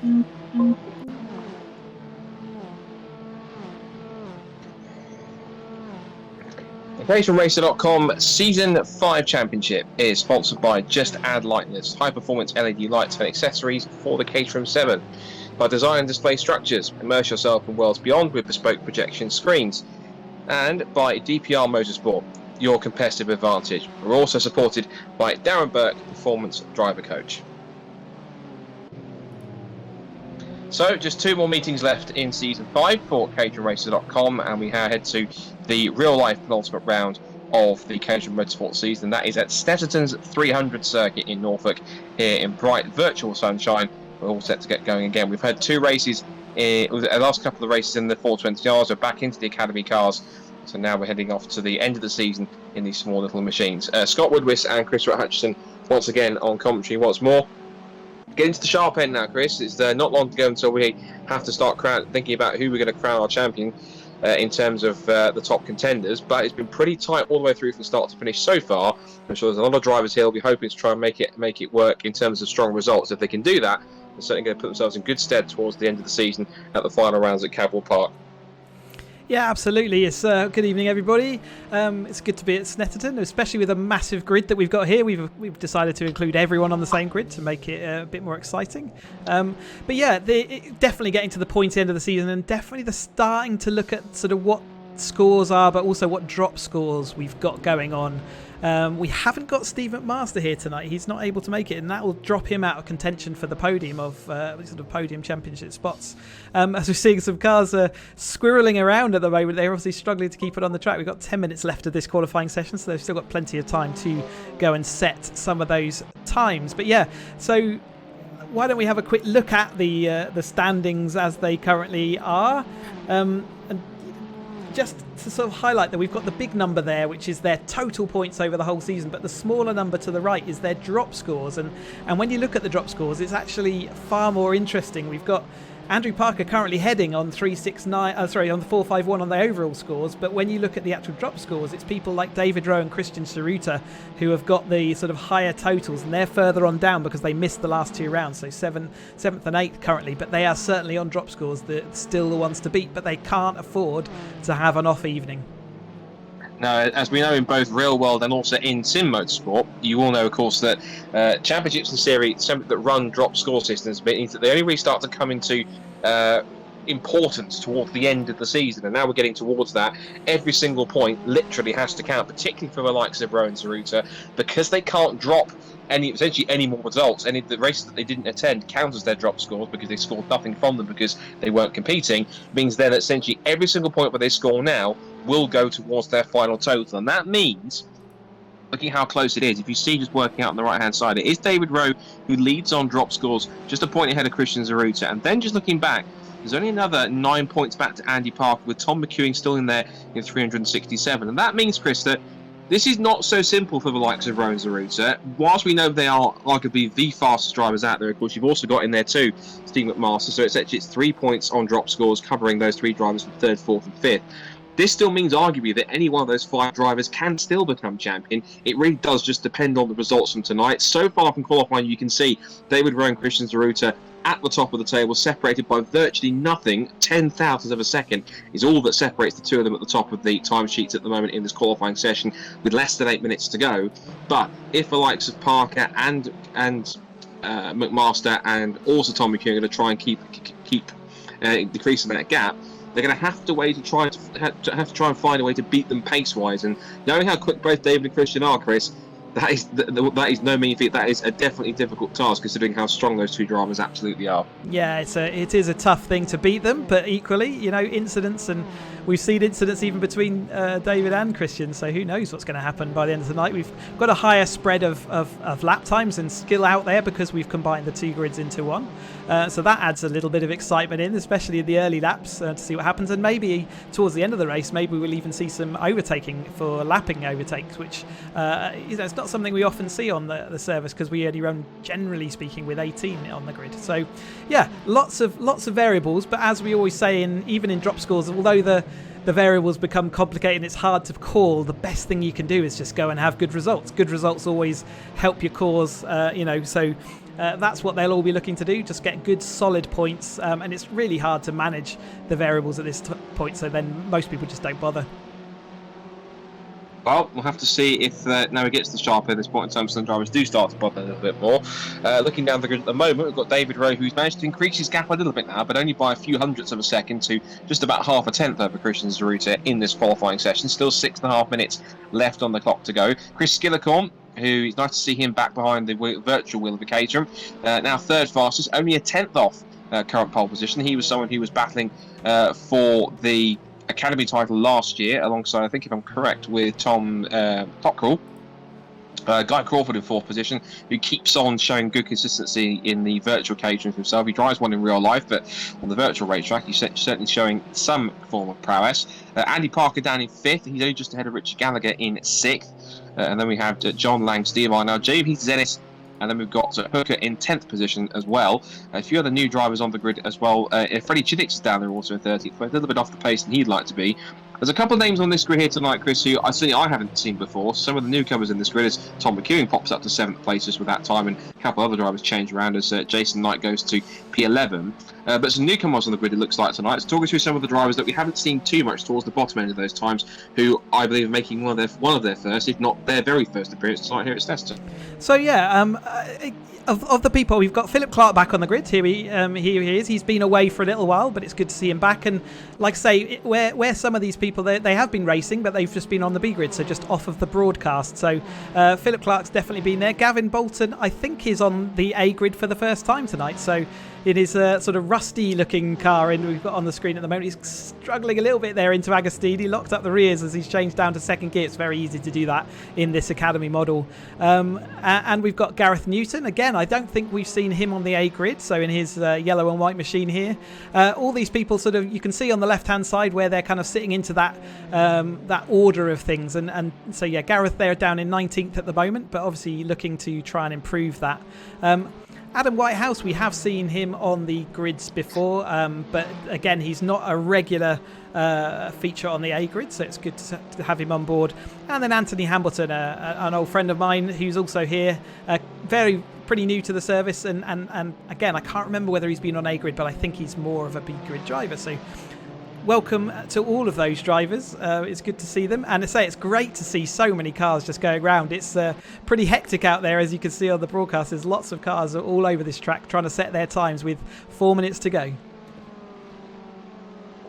The caterhamracer.com Season 5 Championship is sponsored by Just Add Lightness, high-performance LED lights and accessories for the Caterham 7. By design and display structures, immerse yourself in worlds beyond with bespoke projection screens. And by DPR Motorsport, your competitive advantage. We're also supported by Darren Burke, Performance Driver Coach. So, just 2 more meetings left in Season 5 for caterhamracer.com, and we head to the real-life penultimate round of the Caterham Motorsport season. That is at Snetterton's 300 circuit in Norfolk, here in bright virtual sunshine. We're all set to get going again. We've had 2 races, the last couple of races in the 420Rs. We're back into the Academy cars, so now we're heading off to the end of the season in these small little machines. Scott Woodwiss and Chris Hutchinson once again on commentary once more. Getting to the sharp end now, Chris. It's not long to go until we have to start thinking about who we're going to crown our champion in terms of the top contenders. But it's been pretty tight all the way through from start to finish so far. I'm sure there's a lot of drivers here who'll be hoping to try and make it work in terms of strong results. If they can do that, they're certainly going to put themselves in good stead towards the end of the season at the final rounds at Cadwell Park. Yeah, absolutely. It's good evening, everybody. It's good to be at Snetterton, especially with a massive grid that we've got here. We've decided to include everyone on the same grid to make it a bit more exciting. But yeah, definitely getting to the pointy end of the season, and definitely the starting to look at sort of what scores are, but also what drop scores we've got going on. We haven't got Steve McMaster here tonight. He's not able to make it, and that will drop him out of contention for the podium of sort of podium championship spots. As we're seeing some cars squirreling around at the moment, they're obviously struggling to keep it on the track. We've got 10 minutes left of this qualifying session, so they've still got plenty of time to go and set some of those times. But yeah, so why don't we have a quick look at the standings as they currently are, and just to sort of highlight that we've got the big number there, which is their total points over the whole season, but the smaller number to the right is their drop scores. And when you look at the drop scores, it's actually far more interesting. We've got Andrew Parker currently heading on 369, on the 451 on the overall scores, but when you look at the actual drop scores, it's people like David Rowe and Christian Saruta who have got the sort of higher totals, and they're further on down because they missed the last 2 rounds, so 7th and 8th currently, but they are certainly on drop scores. They're still the ones to beat, but they can't afford to have an off evening. Now, as we know in both real world and also in sim motorsport, you all know, of course, that championships and series that run drop score systems means that they only really start to come into importance towards the end of the season, and now we're getting towards that. Every single point literally has to count, particularly for the likes of Rowe and Saruta, because they can't drop essentially any more results. Any of the races that they didn't attend count as their drop scores because they scored nothing from them because they weren't competing. Means then that essentially every single point where they score now will go towards their final total, and that means, looking how close it is, if you see just working out on the right hand side, it is David Rowe who leads on drop scores, just a point ahead of Christian Zaruta, and then just looking back, there's only another 9 points back to Andy Parker, with Tom McEwing still in there in 367, and that means, Chris, that this is not so simple for the likes of Rowe and Zaruta. Whilst we know they are arguably the fastest drivers out there, of course, you've also got in there too Steve McMaster, so it's 3 points on drop scores, covering those 3 drivers from 3rd, 4th and 5th. This still means arguably that any one of those 5 drivers can still become champion. It really does just depend on the results from tonight. So far from qualifying, you can see David Rowe and Christian Zaruta at the top of the table, separated by virtually nothing. 10,000ths of a second is all that separates the 2 of them at the top of the timesheets at the moment in this qualifying session, with less than 8 minutes to go. But if the likes of Parker and McMaster and also Tom McEwing are going to try and keep decreasing that gap, they're going to have to try and find a way to beat them pace-wise. And knowing how quick both David and Christian are, Chris, that is no mean feat. That is a definitely difficult task, considering how strong those 2 drivers absolutely are. Yeah, it is a tough thing to beat them, but equally, incidents, and we've seen incidents even between David and Christian, so who knows what's going to happen by the end of the night. We've got a higher spread of lap times and skill out there because we've combined the 2 grids into one. So that adds a little bit of excitement in, especially in the early laps, to see what happens. And maybe towards the end of the race, maybe we'll even see some overtaking for lapping overtakes, which it's not something we often see on the service because we only run, generally speaking, with 18 on the grid. So yeah, lots of variables. But as we always say, even in drop scores, although the variables become complicated and it's hard to call, the best thing you can do is just go and have good results. Good results always help your cause, so that's what they'll all be looking to do, just get good solid points, and it's really hard to manage the variables at this point, so then most people just don't bother. Well, we'll have to see if now it gets to sharp at this point in time, some drivers do start to bother a little bit more. Looking down the grid at the moment, we've got David Rowe, who's managed to increase his gap a little bit now, but only by a few hundredths of a second to just about half a tenth over Christian Zeruta in this qualifying session. Still 6.5 minutes left on the clock to go. Chris Skillicombe, who is nice to see him back behind the virtual wheel of the Caterham, now third fastest, only a tenth off current pole position. He was someone who was battling for the Academy title last year, alongside, I think if I'm correct, with Tom Cockrell. Guy Crawford in fourth position, who keeps on showing good consistency in the virtual Caterham himself. He drives one in real life, but on the virtual racetrack, he's certainly showing some form of prowess. Andy Parker down in fifth. He's only just ahead of Richard Gallagher in sixth. And then we have John Lang, Steermine, now JP Zennis. And then we've got Hooker in 10th position as well. A few other new drivers on the grid as well. Freddie Chiddix is down there also in 30th, but a little bit off the pace than he'd like to be. There's a couple of names on this grid here tonight, Chris, who I haven't seen before. Some of the newcomers in this grid is Tom McEwen pops up to 7th place just with that time, and a couple of other drivers change around as Jason Knight goes to P11. But some newcomers on the grid, it looks like tonight. So talk us through some of the drivers that we haven't seen too much towards the bottom end of those times, who I believe are making one of their first, if not their very first appearance tonight here at Snetterton. So yeah, of the people, we've got Philip Clark back on the grid. Here he is. He's been away for a little while, but it's good to see him back. And like I say, where some of these people, they have been racing, but they've just been on the B grid, so just off of the broadcast. So Philip Clark's definitely been there. Gavin Bolton, I think, is on the A grid for the first time tonight. So it is a sort of rusty-looking car we've got on the screen at the moment. He's struggling a little bit there into Agostini. Locked up the rears as he's changed down to second gear. It's very easy to do that in this Academy model. And we've got Gareth Newton. Again, I don't think we've seen him on the A grid, so in his yellow and white machine here. All these people sort of, you can see on the left-hand side where they're kind of sitting into that order of things. And so, yeah, Gareth there down in 19th at the moment, but obviously looking to try and improve that. Adam Whitehouse, we have seen him on the grids before, but again, he's not a regular feature on the A grid, so it's good to have him on board. And then Anthony Hambleton, an old friend of mine who's also here, pretty new to the service, and again, I can't remember whether he's been on A grid, but I think he's more of a B grid driver. So welcome to all of those drivers. It's good to see them, and I say it's great to see so many cars just going around. It's pretty hectic out there, as you can see on the broadcast. There's lots of cars all over this track trying to set their times with 4 minutes to go.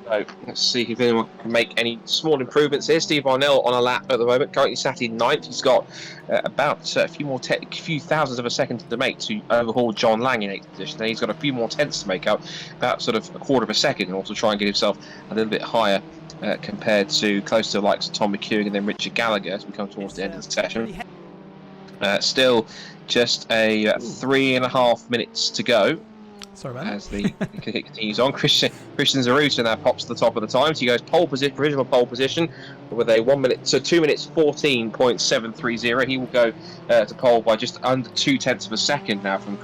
So let's see if anyone can make any small improvements here. Steve Arnell on a lap at the moment, currently sat in 9th. He's got about a few thousandths of a second to make to overhaul John Lang in 8th position. And he's got a few more tenths to make up, about sort of a quarter of a second, and also try and get himself a little bit higher compared to close to the likes of Tom McEwen and then Richard Gallagher as we come towards the end of the session. Still just a 3.5 minutes to go. Sorry about as the continues on. Christian Zeruta now pops to the top of the times. He goes provisional pole position with a 2 minutes 14.730. He will go to pole by just under 0.2 of a second now from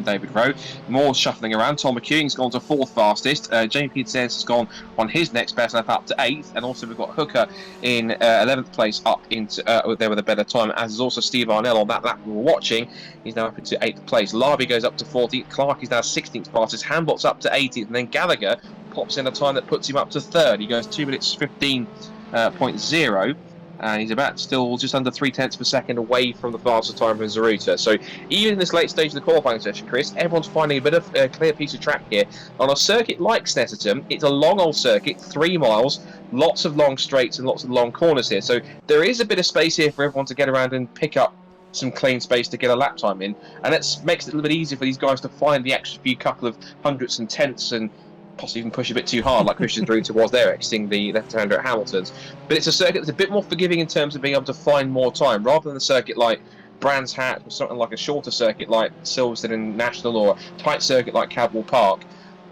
David Rowe. More shuffling around. Tom McEwen's gone to 4th fastest. Jamie Peters has gone on his next best lap up to 8th, and also we've got Hooker in 11th place up into there with a better time, as is also Steve Arnell on that lap we were watching. He's now up into 8th place. Larby goes up to 40th. Clark is now 16th fastest. Hambot's up to 80th, and then Gallagher pops in a time that puts him up to 3rd. He goes 2 minutes 15.0, and he's about still just under 0.3 of a second away from the fastest time from Zeruta. So even in this late stage of the qualifying session, Chris, everyone's finding a bit of a clear piece of track here. On a circuit like Snetterton, it's a long old circuit, 3 miles, lots of long straights and lots of long corners here. So there is a bit of space here for everyone to get around and pick up some clean space to get a lap time in, and that makes it a little bit easier for these guys to find the extra few couple of hundredths and tenths and possibly even push a bit too hard like Christian Zeruta was there exiting the left-hander at Hamilton's. But it's a circuit that's a bit more forgiving in terms of being able to find more time, rather than a circuit like Brands Hatch or something like a shorter circuit like Silverstone and National, or a tight circuit like Cadwell Park.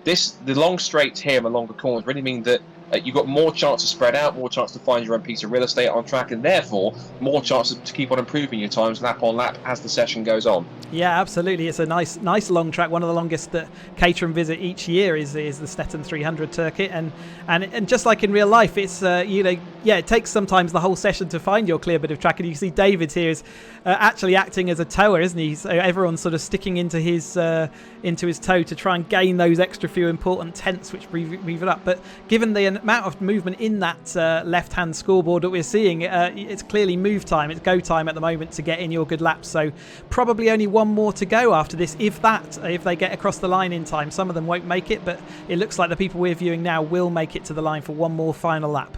The long straights here and the longer corners really mean that you've got more chance to spread out, more chance to find your own piece of real estate on track, and therefore more chance to keep on improving your times lap on lap as the session goes on. Yeah, absolutely. It's a nice long track. One of the longest that Caterham visit each year is the Snetterton 300 circuit, and just like in real life, it's it takes sometimes the whole session to find your clear bit of track. And you can see David here is actually acting as a tower, isn't he? So everyone's sort of sticking into his toe to try and gain those extra few important tenths which move it up. But given the amount of movement in that left-hand scoreboard that we're seeing, it's clearly move time. It's go time at the moment to get in your good laps. So probably only one more to go after this, if they get across the line in time. Some of them won't make it, but it looks like the people we're viewing now will make it to the line for one more final lap.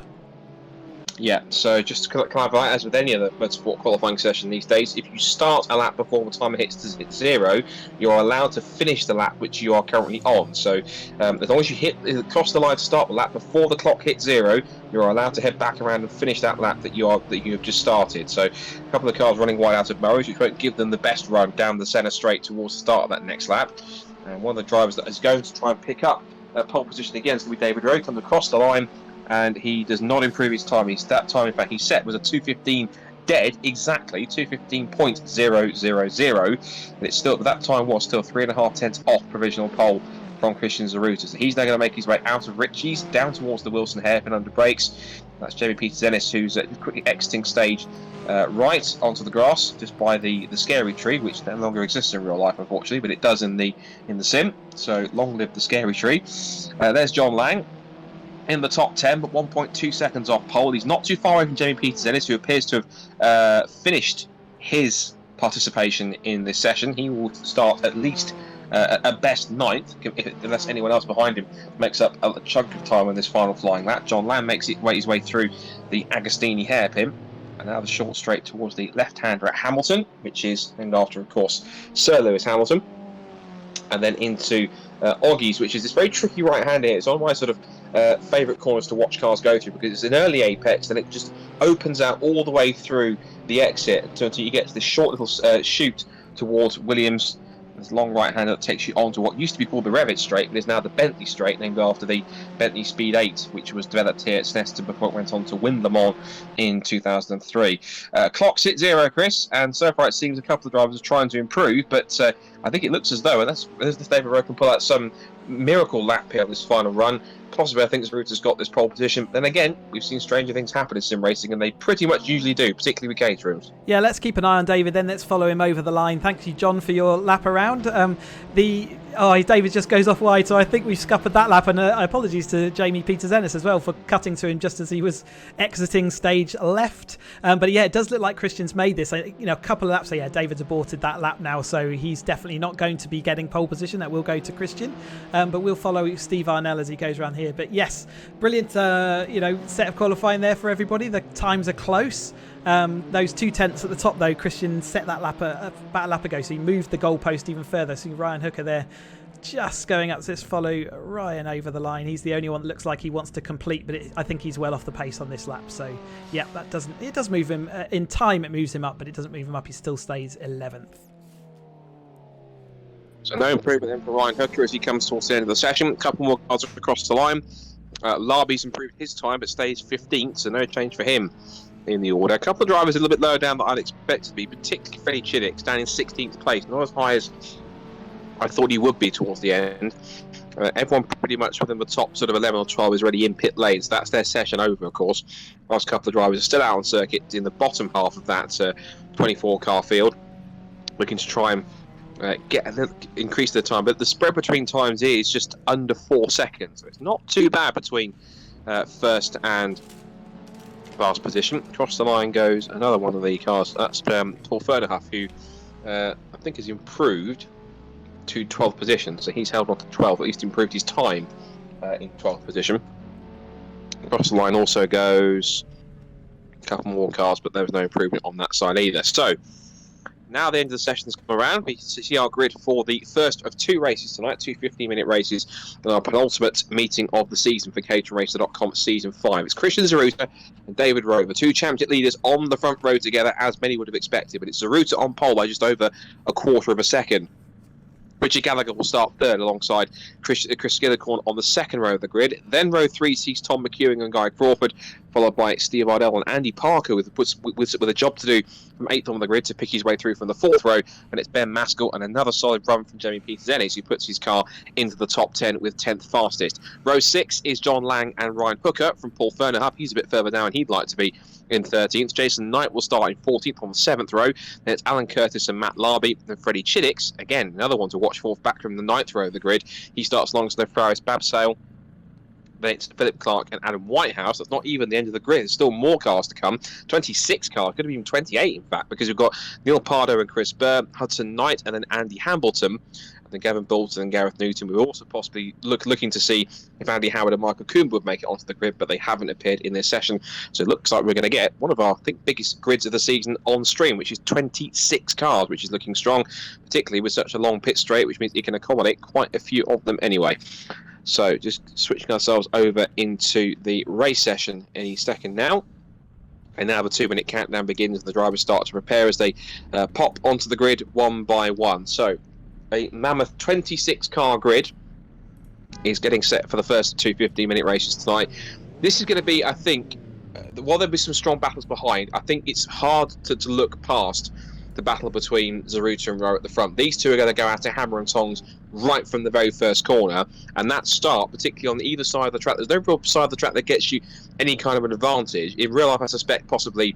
Yeah, so just to clarify, as with any other motorsport qualifying session these days, if you start a lap before the timer hits zero, you're allowed to finish the lap which you are currently on. So as long as you cross the line to start the lap before the clock hits zero, you're allowed to head back around and finish that lap that you have just started. So a couple of cars running wide out of Burrows, which won't give them the best run down the centre straight towards the start of that next lap. And one of the drivers that is going to try and pick up pole position again is going to be David Rowe. Comes across the line, and he does not improve his time. That time, in fact, he set was a 2:15 dead, exactly 2:15.000, and it's still, that time was still 3.5 tenths off provisional pole from Christian Zaruta. So he's now going to make his way out of Ritchie's down towards the Wilson hairpin under brakes. That's Jamie Peters-Ennis, who's quickly exiting stage right onto the grass just by the scary tree, which no longer exists in real life, unfortunately, but it does in the sim. So long live the scary tree. There's John Lang in the top 10, but 1.2 seconds off pole. He's not too far away from Jamie Peters-Ennis, who appears to have finished his participation in this session. He will start at least at best ninth, unless anyone else behind him makes up a chunk of time on this final flying lap. John Lamb makes his way through the Agostini hairpin, and now the short straight towards the left-hander at Hamilton, which is named after, of course, Sir Lewis Hamilton, and then into Oggies, which is this very tricky right-hander here. It's one of my sort of favourite corners to watch cars go through, because it's an early apex, then it just opens out all the way through the exit until you get to this short little chute towards Williams. This long right-hander that takes you onto what used to be called the Revit Straight, but is now the Bentley Straight, named after the Bentley Speed 8, which was developed here at Snetterton before it went on to win Le Mans in 2003. Clock's at zero, Chris, and so far it seems a couple of drivers are trying to improve, but I think it looks as though, and that's if David Rowe can pull out some miracle lap here on this final run. Possibly, I think Zaruta's got this pole position. Then again, we've seen stranger things happen in sim racing, and they pretty much usually do, particularly with Caterhams. Yeah, let's keep an eye on David then. Let's follow him over the line. Thank you, John, for your lap around. David just goes off wide, so I think we've scuppered that lap, and apologies to Jamie Peters-Ennis as well for cutting to him just as he was exiting stage left. But yeah, it does look like Christian's made this. A couple of laps. So yeah, David's aborted that lap now, so he's definitely not going to be getting pole position. That will go to Christian, but we'll follow Steve Arnell as he goes around here. But yes, brilliant, set of qualifying there for everybody. The times are close. Those 2 tenths at the top, though, Christian set that lap about a lap ago, so he moved the goalpost even further. So Ryan Hooker there just going up to this, follow Ryan over the line. He's the only one that looks like he wants to complete, but I think he's well off the pace on this lap. So yeah, it does move him in time. It moves him up, but it doesn't move him up. He still stays 11th. So no improvement then for Ryan Hooker as he comes towards the end of the session. A couple more cars across the line. Larby's improved his time, but stays 15th, so no change for him in the order. A couple of drivers a little bit lower down than I'd expect to be, particularly Freddie Chiddick, down in 16th place, not as high as I thought he would be towards the end. Everyone pretty much within the top sort of 11 or 12 is already in pit lanes. That's their session over, of course. Last couple of drivers are still out on circuit in the bottom half of that 24-car field, looking to try and increase their time. But the spread between times is just under 4 seconds. So it's not too bad between first and last position. Across the line goes another one of the cars. That's Paul Fernandez, who I think has improved to 12th position, so he's held on to 12, at least improved his time in 12th position. Across the line also goes a couple more cars, but there was no improvement on that side either. So now the end of the session has come around. We can see our grid for the first of 2 races tonight, 2 15-minute races, and our penultimate meeting of the season for caterhamracer.com season 5. It's Christian Zaruta and David Rowe, the 2 championship leaders on the front row together, as many would have expected, but it's Zaruta on pole by just over a quarter of a second. Richie Gallagher will start third alongside Chris Skillicorn on the second row of the grid. Then row 3 sees Tom McEwing and Guy Crawford, followed by Steve Ardell and Andy Parker with a job to do from 8th on the grid to pick his way through from the 4th row. And it's Ben Maskell and another solid run from Jamie Peters-Ennis, who puts his car into the top 10 with 10th fastest. Row 6 is John Lang and Ryan Hooker from Paul Fernerhub. He's a bit further down. He'd like to be in 13th. Jason Knight will start in 14th on the 7th row. Then it's Alan Curtis and Matt Larby. Then Freddie Chiddicks, again, another one to watch for back from the 9th row of the grid. He starts alongside Faris Babsale. Then it's Philip Clark and Adam Whitehouse. That's not even the end of the grid. There's still more cars to come. 26 cars, could have been 28 in fact, because we've got Neil Pardo and Chris Burke, Hudson Knight, and then Andy Hambleton. And then Gavin Bolton and Gareth Newton. We're also possibly looking to see if Andy Howard and Michael Coombe would make it onto the grid, but they haven't appeared in this session. So it looks like we're going to get one of our, I think, biggest grids of the season on stream, which is 26 cars, which is looking strong, particularly with such a long pit straight, which means it can accommodate quite a few of them anyway. So just switching ourselves over into the race session any second now. And now the 2-minute countdown begins and the drivers start to prepare as they pop onto the grid one by one. So a mammoth 26-car grid is getting set for the first 2 15-minute races tonight. This is going to be, I think, while there'll be some strong battles behind, I think it's hard to look past the battle between Zaruta and Rowe at the front. These two are going to go out to hammer and tongs right from the very first corner, and that start, particularly on either side of the track, there's no real side of the track that gets you any kind of an advantage. In real life, I suspect possibly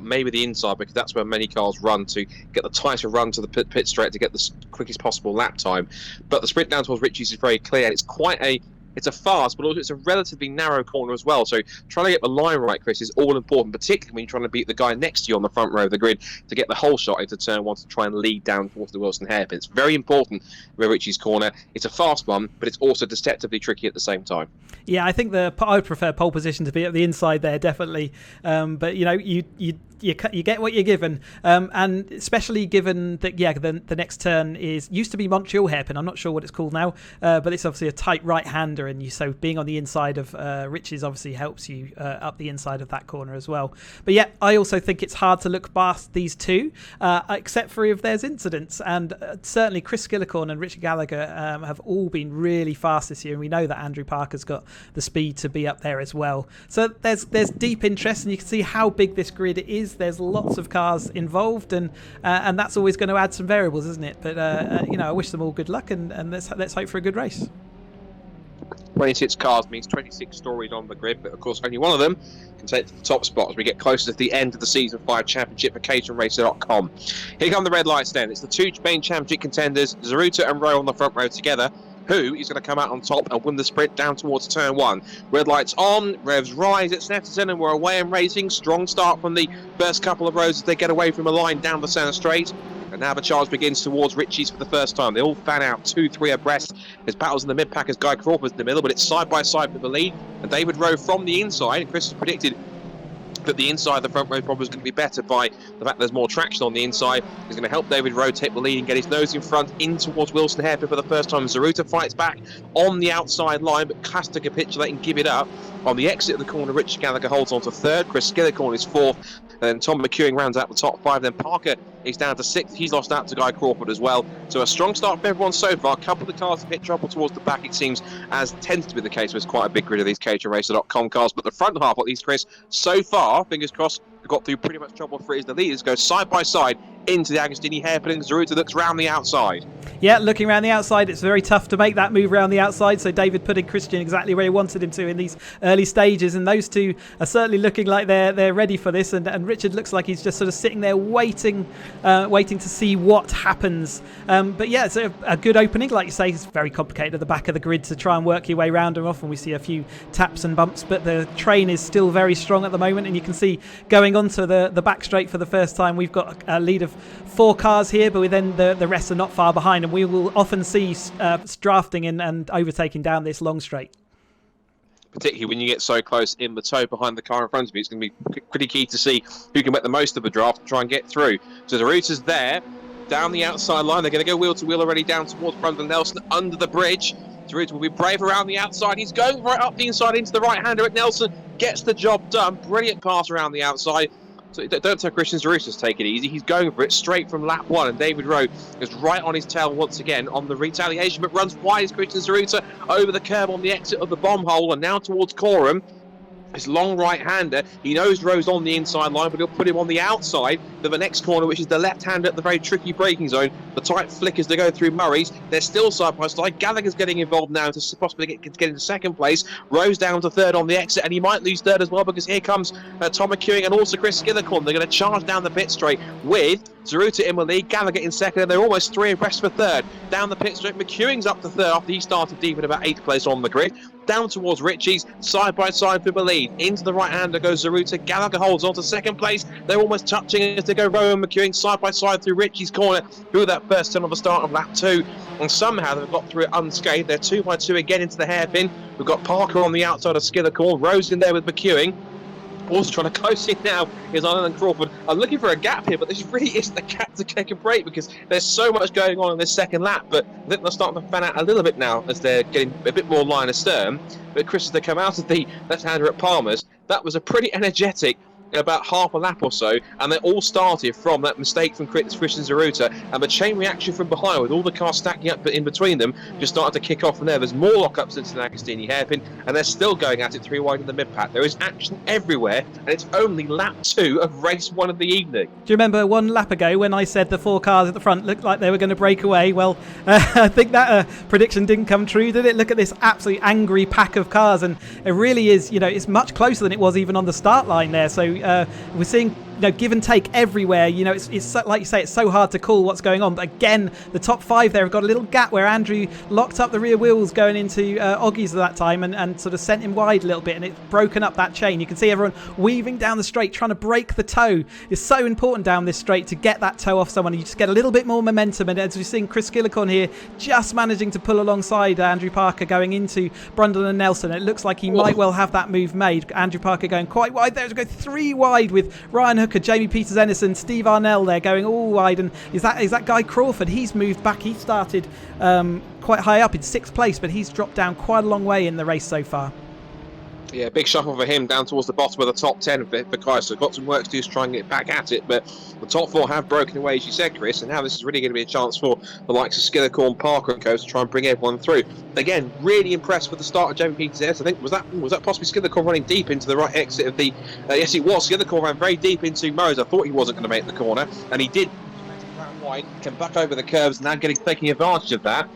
maybe the inside, because that's where many cars run to get the tighter run to the pit straight to get the quickest possible lap time. But the sprint down towards Ritchie's is very clear, and it's a fast, but also it's a relatively narrow corner as well. So trying to get the line right, Chris, is all important, particularly when you're trying to beat the guy next to you on the front row of the grid to get the whole shot into turn 1 to try and lead down towards the Wilson hairpin. It's very important with Ritchie's corner. It's a fast one, but it's also deceptively tricky at the same time. Yeah, I think I would prefer pole position to be at the inside there, definitely. But you get what you're given, and especially given that the next turn used to be Montreal hairpin. I'm not sure what it's called now, but it's obviously a tight right-hander, and so being on the inside of Rich's obviously helps you up the inside of that corner as well. But yeah, I also think it's hard to look past these two, except for if there's incidents, and certainly Chris Skillicorn and Richard Gallagher have all been really fast this year, and we know that Andrew Parker's got the speed to be up there as well. So there's deep interest, and you can see how big this grid is. There's lots of cars involved, and that's always going to add some variables, isn't it? But I wish them all good luck, and let's hope for a good race. 26 cars means 26 stories on the grid, but of course only one of them can take the top spot as we get closer to the end of the Season 5 Championship for caterhamracer.com. Here come the red lights then. It's the two main championship contenders, Zaruta and Rowe on the front row together. Who is going to come out on top and win the sprint down towards turn 1? Red lights on, revs rise at Snetterton, and we're away and racing. Strong start from the first couple of rows as they get away from a line down the centre straight. And now the charge begins towards Ritchie's for the first time. They all fan out 2-3 abreast. There's battles in the mid-pack as Guy Crawford's in the middle, but it's side by side for the lead. And David Rowe from the inside. Chris has predicted that the inside of the front row probably is going to be better by the fact there's more traction on the inside. Is going to help David Rowe take the lead and get his nose in front in towards Wilson hairpin for the first time. Zaruta fights back on the outside line, but has to capitulate and give it up. On the exit of the corner, Richard Gallagher holds on to third. Chris Skillicorn is fourth. And then Tom McEwing rounds out the top 5. Then Parker is down to 6th. He's lost out to Guy Crawford as well. So a strong start for everyone so far. A couple of cars have hit trouble towards the back, it seems, as tends to be the case. There's quite a big grid of these caterhamracer.com cars. But the front half, at least, Chris, so far, fingers crossed, got through pretty much trouble-free as the leaders go side by side into the Agostini hairpin. Zaruta looks round the outside. Yeah, looking around the outside, it's very tough to make that move around the outside. So David putting Christian exactly where he wanted him to in these early stages, and those two are certainly looking like they're ready for this. And Richard looks like he's just sort of sitting there waiting to see what happens. But yeah, it's a good opening. Like you say, it's very complicated at the back of the grid to try and work your way around, and often we see a few taps and bumps. But the train is still very strong at the moment, and you can see going onto the back straight for the first time, we've got a lead of 4 cars here, but then the rest are not far behind, and we will often see drafting and overtaking down this long straight. Particularly when you get so close in the toe behind the car in front of you, it's going to be pretty key to see who can make the most of the draft and try and get through. So Zaruta's there, down the outside line. They're going to go wheel to wheel already down towards Brandon Nelson under the bridge. Zaruta will be brave around the outside. He's going right up the inside into the right-hander at Nelson. Gets the job done. Brilliant pass around the outside. So don't tell Christian Zeruta to take it easy. He's going for it straight from lap 1, and David Rowe is right on his tail once again on the retaliation, but runs wide as Christian Zeruta over the curb on the exit of the bomb hole and now towards Caterham. His long right-hander, he knows Rowe's on the inside line, but he'll put him on the outside for the next corner, which is the left-hander at the very tricky braking zone. The tight flickers to go through Murray's. They're still side by side. Gallagher's getting involved now to possibly get into second place. Rowe's down to third on the exit, and he might lose third as well, because here comes Tom McEwing and also Chris Skillicorn. They're going to charge down the pit straight with Zeruta in the lead, Gallagher in second, and they're almost 3 abreast for third. Down the pit straight, McEwing's up to third after he started deep in about 8th place on the grid. Down towards Ritchie's, side by side for the lead. Into the right-hander goes Zeruta. Gallagher holds on to second place. They're almost touching as they go Rowe and McEwing side by side through Ritchie's corner, through that first turn of the start of lap 2. And somehow they've got through it unscathed. They're 2 by 2 again into the hairpin. We've got Parker on the outside of Skillicorn. Rowe's in there with McEwing. Also trying to close in now is Alan Crawford. I'm looking for a gap here, but this really isn't a gap to take a break because there's so much going on in this second lap. But I think they're starting to fan out a little bit now as they're getting a bit more line astern. But Chris, as they come out of the left-hander at Palmer's, that was a pretty energetic about half a lap or so, and they all started from that mistake from Christian Zeruta, and the chain reaction from behind with all the cars stacking up in between them just started to kick off from there. There's more lockups into the Agostini hairpin, and they're still going at it 3 wide in the mid-pack. There is action everywhere, and it's only lap 2 of race 1 of the evening. Do you remember 1 lap ago when I said the 4 cars at the front looked like they were going to break away? Well, I think that prediction didn't come true, did it? Look at this absolutely angry pack of cars, and it really is, it's much closer than it was even on the start line there. So we're seeing give and take everywhere. It's so, like you say, it's so hard to call what's going on. But again, the top 5 there have got a little gap where Andrew locked up the rear wheels going into Oggies at that time and sort of sent him wide a little bit, and it's broken up that chain. You can see everyone weaving down the straight, trying to break the toe. It's so important down this straight to get that toe off someone. You just get a little bit more momentum, and as we're seeing Chris Skillicorn here just managing to pull alongside Andrew Parker going into Brundle and Nelson. It looks like he might well have that move made. Andrew Parker going quite wide there to go 3 wide with Ryan Hooker, Jamie Peters-Ennison, Steve Arnell there going all wide, and is that Guy Crawford? He's moved back. He started quite high up in 6th place, but he's dropped down quite a long way in the race so far. Yeah, big shuffle for him down towards the bottom of the top 10 for Chrysler. Got some work to do to try and get back at it, but the top 4 have broken away, as you said, Chris, and now this is really going to be a chance for the likes of Skillicorn, Parker and Co to try and bring everyone through. Again, really impressed with the start of Jamie Peters. I think was that possibly Skillicorn running deep into the right exit of the... yes, it was. Skillicorn ran very deep into Murray's. I thought he wasn't going to make the corner, and he did. Wide, come back over the curves, now taking advantage of that.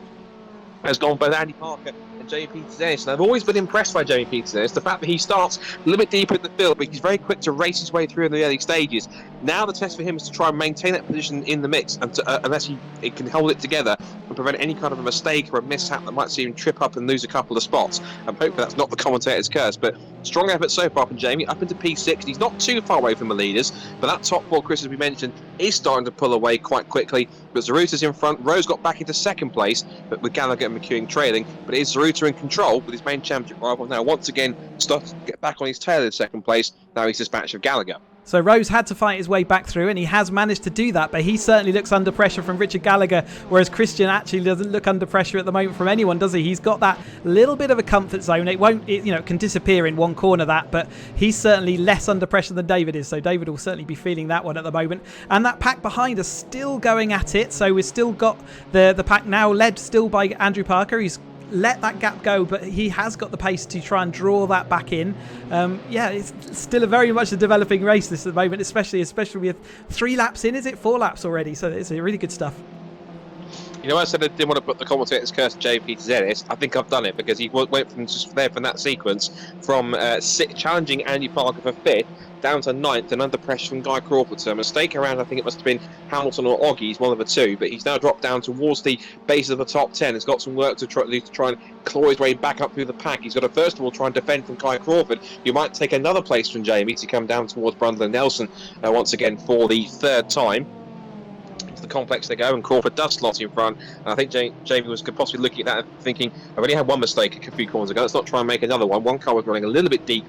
Has gone both Andy Parker and Jamie Peters-Ennis. And I've always been impressed by Jamie Peters-Ennis. The fact that he starts a little bit deeper in the field, but he's very quick to race his way through in the early stages. Now the test for him is to try and maintain that position in the mix, and unless he can hold it together and prevent any kind of a mistake or a mishap that might see him trip up and lose a couple of spots. And hopefully that's not the commentator's curse. But strong effort so far from Jamie, up into P6. He's not too far away from the leaders, but that top 4, Chris, as we mentioned, is starting to pull away quite quickly. But Zeruta's in front. Rowe's got back into 2nd place, but with Gallagher and McEwing trailing. But it is Zeruta in control with his main championship rival now once again starting to get back on his tail in 2nd place. Now he's dispatched of Gallagher. So Rose had to fight his way back through, and he has managed to do that, but he certainly looks under pressure from Richard Gallagher, whereas Christian actually doesn't look under pressure at the moment from anyone, does he? He's got that little bit of a comfort zone. It can disappear in one corner, that, but he's certainly less under pressure than David is, so David will certainly be feeling that one at the moment. And that pack behind us still going at it, so we've still got the pack now led still by Andrew Parker. He's let that gap go, but he has got the pace to try and draw that back in. It's still very much a developing race this at the moment, especially with 3 laps in. Is it 4 laps already? So it's really good stuff. I said I didn't want to put the commentator's curse to Jamie Peters-Ennis. I think I've done it, because he went from just there from that sequence from challenging Andy Parker for 5th down to 9th and under pressure from Guy Crawford. So a mistake around, I think it must have been Hamilton or Oggies, one of the 2, but he's now dropped down towards the base of the top 10. He's got some work to try and claw his way back up through the pack. He's got to first of all try and defend from Guy Crawford, who might take another place from Jamie to come down towards Brundle and Nelson once again for the 3rd time. The complex they go, and Crawford does slot in front, and I think Jamie was possibly looking at that and thinking, I've only had one mistake a few corners ago, let's not try and make another one. One car was running a little bit deep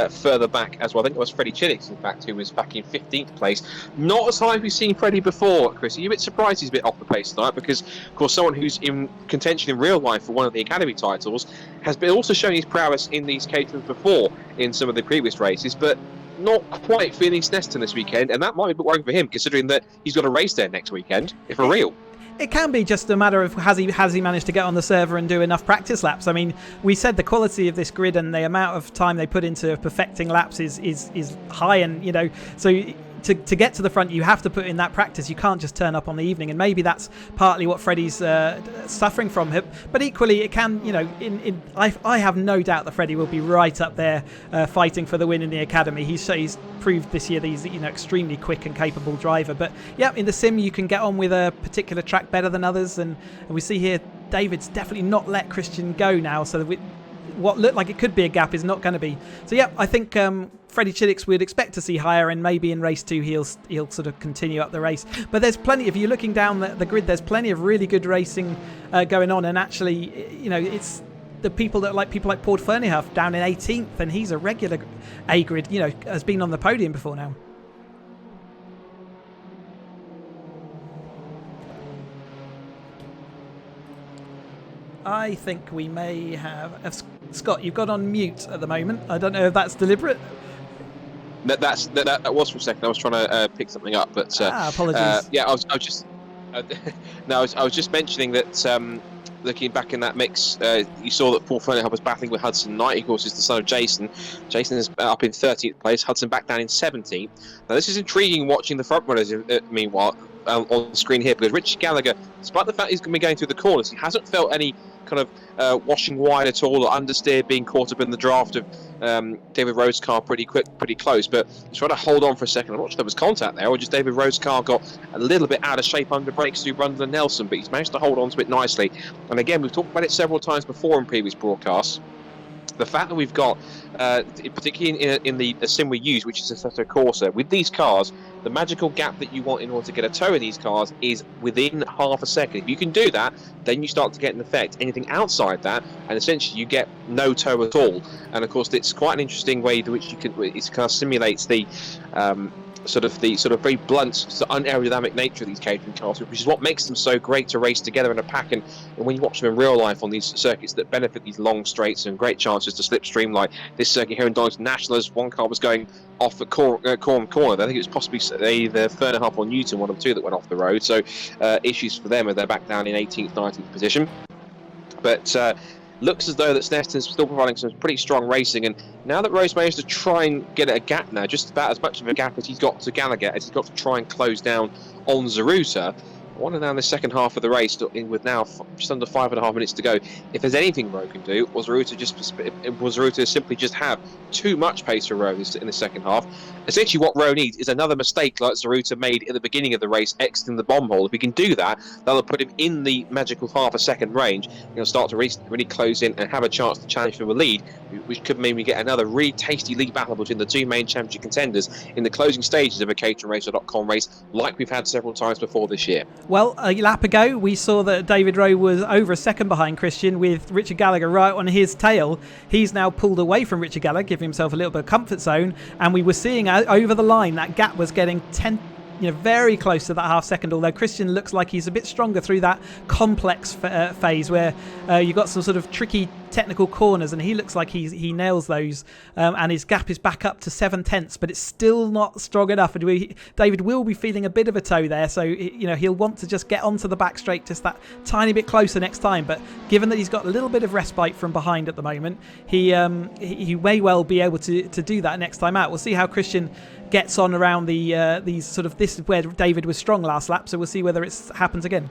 further back as well. I think it was Freddie Chinnix, in fact, who was back in 15th place. Not as high as we've seen Freddie before, Chris. Are you a bit surprised he's a bit off the pace tonight? Because, of course, someone who's in contention in real life for one of the Academy titles has been also shown his prowess in these Caterhams before in some of the previous races, but not quite feeling Snetterton this weekend, and that might be a bit worrying for him, considering that he's got a race there next weekend, if for real. It can be just a matter of has he managed to get on the server and do enough practice laps. I mean, we said the quality of this grid and the amount of time they put into perfecting laps is high, and so to get to the front, you have to put in that practice. You can't just turn up on the evening, and maybe that's partly what Freddie's suffering from. But equally, it can, I have no doubt that Freddie will be right up there fighting for the win in the academy. He's proved this year that he's extremely quick and capable driver. But yeah, in the sim, you can get on with a particular track better than others, and we see here David's definitely not let Christian go now. So what looked like it could be a gap is not going to be. So yeah, I think Freddie Chiddick's we'd expect to see higher, and maybe in race 2 he'll sort of continue up the race. But there's plenty, if you're looking down the grid, there's plenty of really good racing going on, and actually, it's the people like Paul Fernandez down in 18th, and he's a regular A grid, has been on the podium before now. I think we may have Scott, you've got on mute at the moment. I don't know if that's deliberate. That was for a second. I was trying to pick something up, but apologies. Yeah, I was just I was just mentioning that looking back in that mix, you saw that Paul Fernandez was battling with Hudson Knight. Of course, is the son of Jason. Jason is up in 13th place. Hudson back down in 17th. Now, this is intriguing watching the front runners. Meanwhile, on the screen here, because Richard Gallagher, despite the fact he's going to be going through the corners, he hasn't felt any kind of washing wide at all, or understeer, being caught up in the draft of David Rowe's car pretty close, but he's trying to hold on for a second. I'm not sure there was contact there, or just David Rowe's car got a little bit out of shape under brakes through Brundle and Nelson, but he's managed to hold on to it nicely. And again, we've talked about it several times before in previous broadcasts. The fact that we've got, particularly in the sim we use, which is Assetto Corsa, with these cars, the magical gap that you want in order to get a tow in these cars is within half a second. If you can do that, then you start to get an effect. Anything outside that, and essentially you get no tow at all. And of course, it's quite an interesting way in which it kind of simulates the sort of very blunt, unaerodynamic nature of these Caterham cars, which is what makes them so great to race together in a pack. And when you watch them in real life on these circuits that benefit these long straights and great chances to slipstream, like this circuit here in Donington National, as one car was going off the corner. I think it was possibly either Fernandez or Newton, one of the two, that went off the road. So issues for them as they're back down in 18th, 19th position. But looks as though that Snetterton's still providing some pretty strong racing, and now that Rowe's managed to try and get a gap now, just about as much of a gap as he's got to Gallagher, as he's got to try and close down on Zaruta. I wonder now in the second half of the race, with now just under 5.5 minutes to go, if there's anything Rowe can do, or Zaruta simply just have too much pace for Rowe in the second half. Essentially what Rowe needs is another mistake like Zaruta made at the beginning of the race, exiting the bomb hole. If he can do that, that'll put him in the magical half a second range. He'll start to really close in and have a chance to challenge for the lead, which could maybe get another really tasty lead battle between the two main championship contenders in the closing stages of a caterhamracer.com race, like we've had several times before this year. Well, a lap ago, we saw that David Rowe was over a second behind Christian, with Richard Gallagher right on his tail. He's now pulled away from Richard Gallagher, giving himself a little bit of comfort zone, and we were seeing over the line that gap was getting very close to that half second, although Christian looks like he's a bit stronger through that complex phase where you've got some sort of tricky technical corners, and he looks like he nails those, and his gap is back up to 7/10, but it's still not strong enough, and David will be feeling a bit of a tow there, so he'll want to just get onto the back straight just that tiny bit closer next time. But given that he's got a little bit of respite from behind at the moment, he may well be able to do that next time out. We'll see how Christian gets on around this is where David was strong last lap, so we'll see whether it happens again.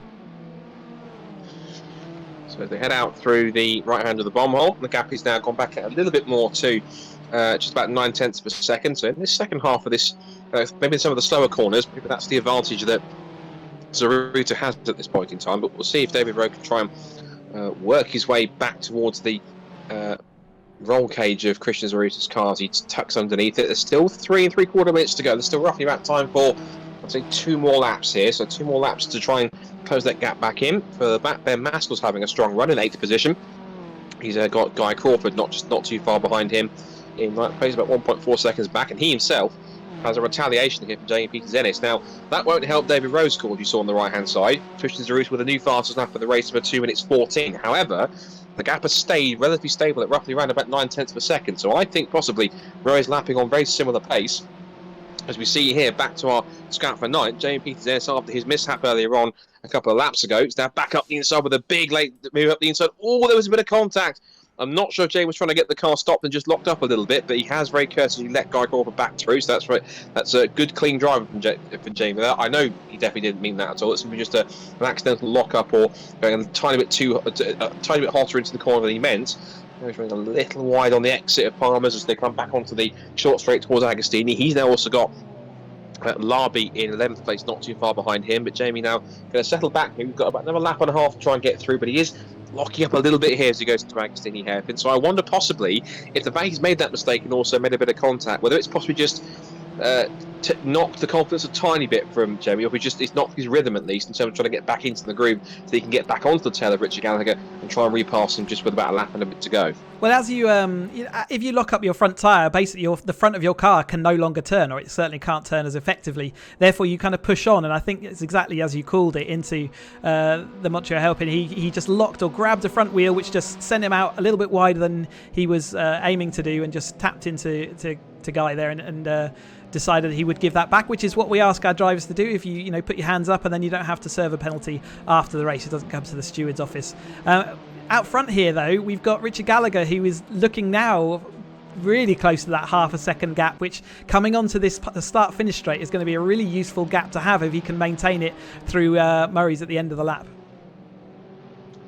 So they head out through the right hand of the bomb hole. The gap is now gone back a little bit more to just about 9/10 of a second. So in this second half of this, maybe some of the slower corners, maybe that's the advantage that Zaruta has at this point in time. But we'll see if David Rowe can try and work his way back towards the roll cage of Christian Zaruta's cars. He tucks underneath it. There's still 3 3/4 minutes to go. There's still roughly about time for, I'd say, 2 more laps here. So 2 more laps to try and close that gap back in. For the back, Ben Maskell's having a strong run in 8th position. He's got Guy Crawford not too far behind him in 9th place, about 1.4 seconds back, and he himself has a retaliation here from Jamie Peters-Ennis. Now, that won't help David Rowe's score, you saw on the right-hand side. Christian Zaruta with a new fastest lap of the race for 2 minutes 14. However, the gap has stayed relatively stable at roughly around about 9/10 of a second. So I think possibly Rowe is lapping on very similar pace. As we see here, back to our scrap for ninth, Jamie Peters after his mishap earlier on a couple of laps ago. He's now back up the inside with a big late move up the inside. Oh, there was a bit of contact. I'm not sure if Jamie was trying to get the car stopped and just locked up a little bit, but he has very courteously let Guy Crawford back through, so that's right. That's a good, clean drive from Jamie. I know he definitely didn't mean that at all. It's just an accidental lock-up or going a tiny bit hotter into the corner than he meant. He's running a little wide on the exit of Palmer's as they come back onto the short straight towards Agostini. He's now also got Larby in 11th place, not too far behind him, but Jamie now going to settle back. We've got about another lap and a half to try and get through, but he is locking up a little bit here as he goes to Agostini hairpin. So I wonder possibly if the he's made that mistake and also made a bit of contact, whether it's possibly just knocked the confidence a tiny bit from Jamie, or if it's knocked his rhythm at least in terms of trying to get back into the groove so he can get back onto the tail of Richard Gallagher and try and repass him just with about a lap and a bit to go. Well, as you, if you lock up your front tyre, basically the front of your car can no longer turn, or it certainly can't turn as effectively. Therefore, you kind of push on, and I think it's exactly as you called it, into the Montreal hairpin. He just locked or grabbed the front wheel, which just sent him out a little bit wider than he was aiming to do, and just tapped into Guy there, and decided he would give that back, which is what we ask our drivers to do. If you put your hands up, and then you don't have to serve a penalty after the race. It doesn't come to the steward's office. Out front here, though, we've got Richard Gallagher, who is looking now really close to that half a second gap, which coming onto this start-finish straight is going to be a really useful gap to have if he can maintain it through Murray's at the end of the lap.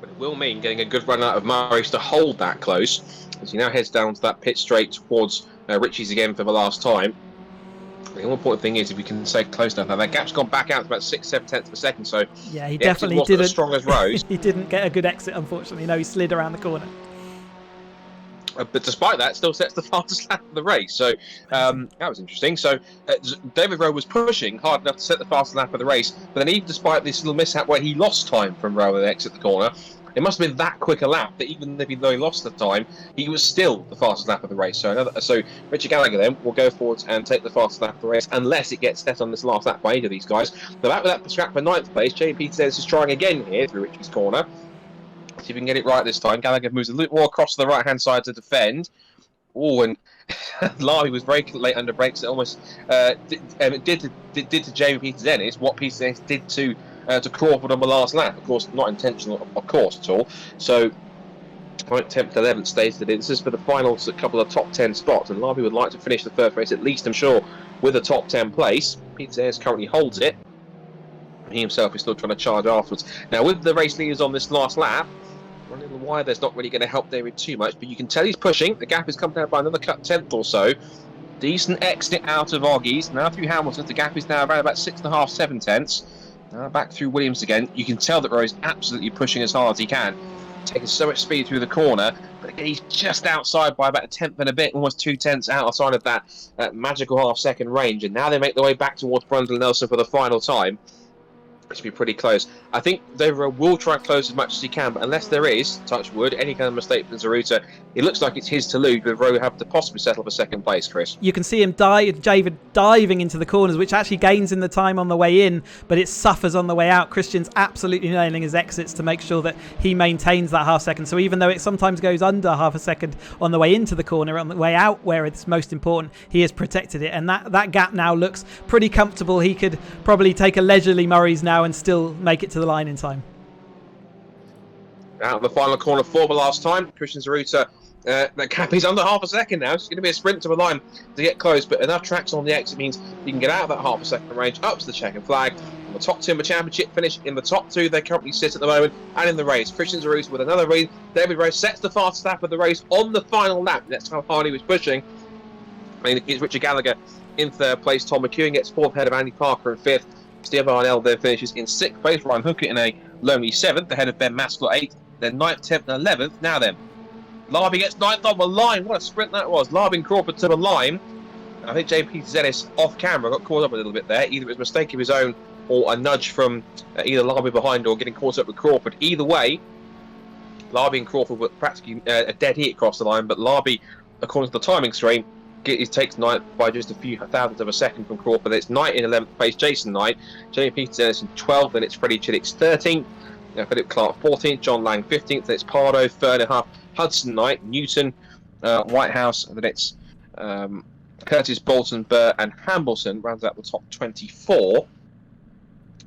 But it will mean getting a good run out of Murray's to hold that close, as he now heads down to that pit straight towards Richie's again for the last time. The more important thing is if we can stay close enough. Now that gap's gone back out to about 6/7 of a second, so yeah, he definitely didn't as strong as Rose. He didn't get a good exit, unfortunately. No, he slid around the corner. But despite that, still sets the fastest lap of the race. So that was interesting. So David Rowe was pushing hard enough to set the fastest lap of the race, but then even despite this little mishap where he lost time from Rowe at the exit the corner, it must have been that quick a lap that even though he lost the time, he was still the fastest lap of the race. So Richard Gallagher then will go forward and take the fastest lap of the race, unless it gets set on this last lap by either of these guys. The lap with that scrap for 9th place, Jamie Peters is trying again here through Richie's corner. See if we can get it right this time. Gallagher moves a little more across to the right-hand side to defend. Oh, and Larby was very late under brakes. It almost did to Jamie Peters what Peters did to Crawford on the last lap. Of course, not intentional, of course, at all. So, 10th, 11th stays today. This is for the final couple of top 10 spots, and Larby would like to finish the first race, at least, I'm sure, with a top 10 place. Peters currently holds it. He himself is still trying to charge afterwards. Now, with the race leaders on this last lap, a little wide, there's not really going to help David too much, but you can tell he's pushing. The gap is coming down by another cut 10th or so. Decent exit out of Oggies. Now through Hamilton, the gap is now around about 6.5, 7 tenths. Now back through Williams again. You can tell that Rowe's absolutely pushing as hard as he can, taking so much speed through the corner, but again, he's just outside by about a tenth and a bit, almost 2 tenths outside of that magical half-second range. And now they make their way back towards Brundle Nelson for the final time. It should be pretty close. I think they will try and close as much as he can, but unless there is, touch wood, any kind of mistake from Zaruta, it looks like it's his to lose, with Rowe have to possibly settle for second place, Chris. You can see him David diving into the corners, which actually gains in the time on the way in, but it suffers on the way out. Christian's absolutely nailing his exits to make sure that he maintains that half second. So even though it sometimes goes under half a second on the way into the corner, on the way out where it's most important, he has protected it. And that gap now looks pretty comfortable. He could probably take a leisurely Murray's now and still make it to the line in time. Out of the final corner for the last time, Christian Zaruta, that gap is under half a second now. It's going to be a sprint to the line to get close, but enough tracks on the exit means you can get out of that half a second range up to the checkered flag. On the top 2 of the championship finish, in the top 2 they currently sit at the moment, and in the race, Christian Zaruta with another lead. David Rowe sets the fastest lap of the race on the final lap. That's how hard he was pushing. It's Richard Gallagher in 3rd place. Tom McEwen gets 4th ahead of Andy Parker in 5th. Steve Arnell then finishes in 6th place. Ryan Hooker in a lonely 7th, ahead of Ben Maskell 8th. Then 9th, 10th, and 11th. Now then, Larby gets 9th on the line. What a sprint that was. Larby and Crawford to the line. I think JP Zennis off camera got caught up a little bit there. Either it was a mistake of his own or a nudge from either Larby behind or getting caught up with Crawford. Either way, Larby and Crawford were practically a dead heat across the line, but Larby, according to the timing screen, he takes 9th by just a few thousandths of a second from Crawford. It's Knight in 11th place, Jason Knight. Jamie Peters in 12th, and it's Freddie Chiddick's 13th. Philip Clark 14th, John Lang 15th. Then it's Pardo, Fernandez, Hudson Knight, Newton, Whitehouse, and then it's Curtis, Bolton, Burke, and Hambleton rounds out the top 24.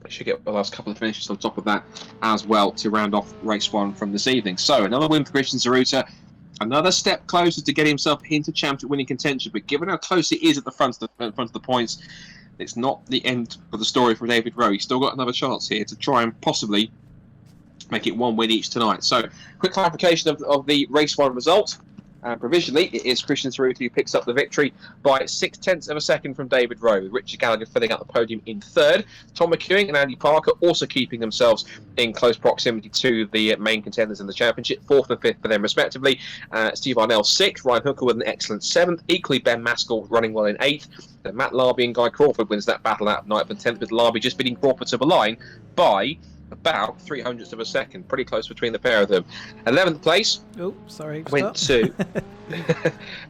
I should get the last couple of finishes on top of that as well to round off race 1 from this evening. So another win for Christian Tsuruta. Another step closer to getting himself into championship winning contention. But given how close it is at the front of the points, it's not the end of the story for David Rowe. He's still got another chance here to try and possibly make it 1 win each tonight. So, quick clarification of the race 1 result. Provisionally, it is Christian Tsuruta who picks up the victory by 0.6 of a second from David Rowe, with Richard Gallagher filling out the podium in 3rd. Tom McEwing and Andy Parker also keeping themselves in close proximity to the main contenders in the championship, 4th and 5th for them respectively. Steve Arnell 6th, Ryan Hooker with an excellent 7th, equally Ben Maskell running well in 8th. Then Matt Larby and Guy Crawford wins that battle out of 9th and 10th, with Larby just beating Crawford to the line by about 0.03 of a second, pretty close between the pair of them. 11th place went to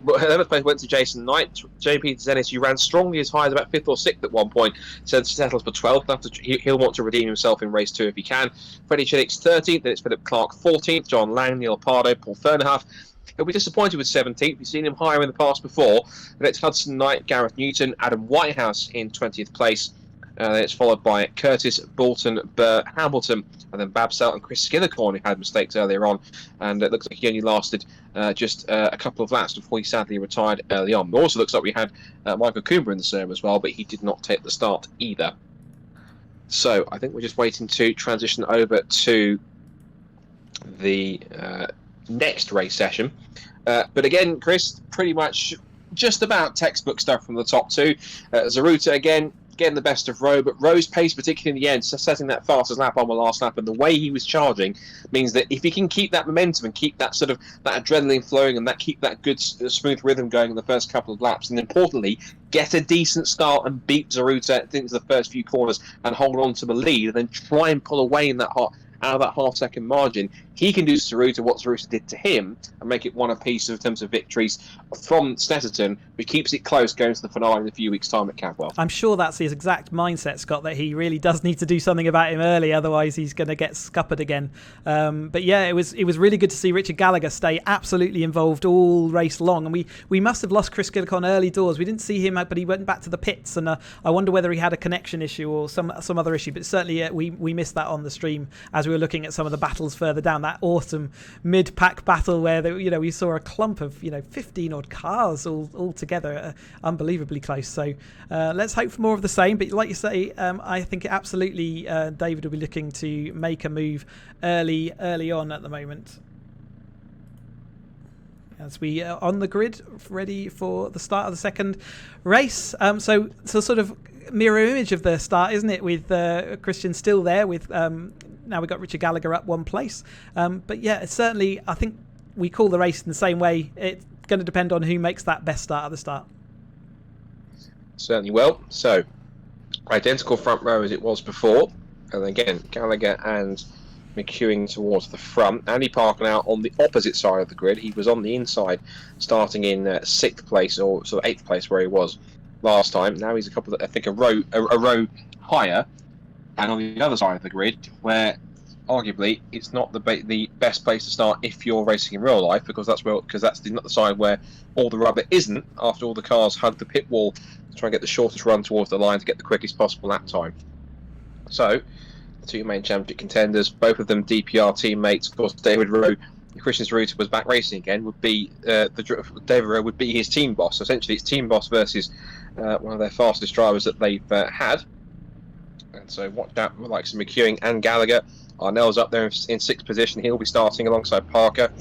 11th place went to Jason Knight. JP Zennis, who ran strongly as high as about 5th or 6th at one point, settles for 12th. He'll want to redeem himself in race 2 if he can. Freddie Chillick's 13th, then it's Philip Clark 14th, John Lang, Neil Pardo, Paul Fernandez. He'll be disappointed with 17th. We've seen him higher in the past before. Then it's Hudson Knight, Gareth Newton, Adam Whitehouse in 20th place. Then it's followed by Curtis, Bolton, Burke, Hamilton, and then Babsell and Chris Skinnercorn, who had mistakes earlier on. And it looks like he only lasted just a couple of laps before he sadly retired early on. It also looks like we had Michael Coomer in the serve as well, but he did not take the start either. So I think we're just waiting to transition over to the next race session. But again, Chris, pretty much just about textbook stuff from the top 2. Tsuruta again getting the best of Rowe, but Rowe's pace, particularly in the end, setting that fastest lap on the last lap, and the way he was charging means that if he can keep that momentum and keep that sort of that adrenaline flowing and that keep that good smooth rhythm going in the first couple of laps, and importantly get a decent start and beat Tsuruta into the first few corners and hold on to the lead, and then try and pull away in that out of that half-second margin, he can do Tsuruta what Tsuruta did to him and make it one apiece in terms of victories from Snetterton, which keeps it close going to the finale in a few weeks' time at Cadwell. I'm sure that's his exact mindset, Scott, that he really does need to do something about him early, otherwise he's going to get scuppered again. But yeah, it was really good to see Richard Gallagher stay absolutely involved all race long, and we must have lost Chris Gillicon early doors. We didn't see him, but he went back to the pits, and I wonder whether he had a connection issue or some other issue, but certainly we missed that on the stream as we were looking at some of the battles further down, that awesome mid-pack battle where we saw a clump of 15 odd cars all together, unbelievably close. So let's hope for more of the same, but like you say, I think absolutely David will be looking to make a move early on at the moment. As we are on the grid, ready for the start of the second race. So sort of mirror image of the start, isn't it, with Christian still there with now we've got Richard Gallagher up 1 place. But yeah, certainly I think we call the race in the same way. It's going to depend on who makes that best start at the start. Certainly will. So, identical front row as it was before. And again, Gallagher and McEwing towards the front. Andy Parker now on the opposite side of the grid. He was on the inside, starting in 6th place, or sort of 8th place where he was last time. Now he's a row higher, and on the other side of the grid, where arguably it's not the best place to start if you're racing in real life, because that's not the side where all the rubber isn't after all the cars hug the pit wall to try and get the shortest run towards the line to get the quickest possible lap time. So the two main championship contenders, both of them DPR teammates. Of course, David Rowe, if Christian Tsuruta was back racing again, would be David Rowe would be his team boss. So essentially, it's team boss versus one of their fastest drivers that they've had. And so watch out, like some McEwing and Gallagher. Arnell's up there in 6th position. He'll be starting alongside Parker.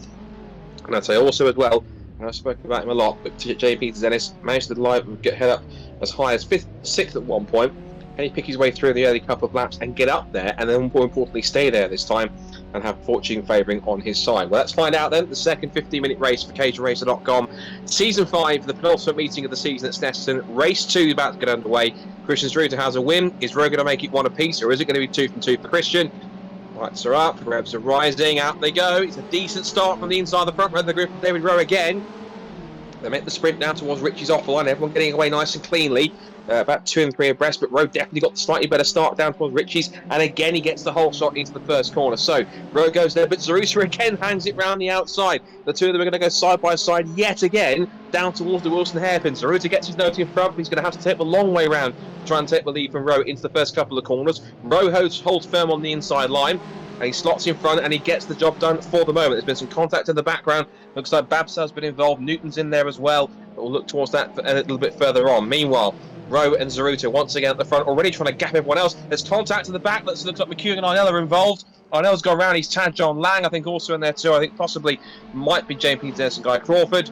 And I'd say also as well, and I've spoken about him a lot, but JP Zennis managed to get head up as high as 6th at one point. Can he pick his way through the early couple of laps and get up there, and then more importantly stay there this time and have fortune favouring on his side? Well, let's find out then. The second 15-minute race for caterhamracer.com. Season 5, the penultimate meeting of the season at Snetterton. Race 2 about to get underway. Christian Tsuruta has a win. Is Rowe going to make it one apiece, or is it going to be 2 from 2 for Christian? Lights are up, revs are rising, out they go. It's a decent start from the inside of the front row of the group. David Rowe again. They make the sprint now towards Richie's off line. Everyone getting away nice and cleanly. about 2 and 3 abreast, but Rowe definitely got the slightly better start down towards Ritchie's, and again he gets the whole shot into the first corner. So Rowe goes there, but Zaruta again hangs it round the outside. The two of them are going to go side by side yet again down towards the Wilson hairpin. Zaruta gets his nose in front, but he's going to have to take the long way round to try and take the lead from Rowe into the first couple of corners. Rowe holds firm on the inside line, and he slots in front and he gets the job done for the moment. There's been some contact in the background. Looks like Babsar's been involved. Newton's in there as well. We'll look towards that a little bit further on. Meanwhile, Rowe and Zaruta once again at the front, already trying to gap everyone else. There's contact in the back. Looks like McEwen and Arnell are involved. Arnell's gone round. He's tagged John Lang, I think, also in there too. I think possibly might be James Peter Dennis and Guy Crawford.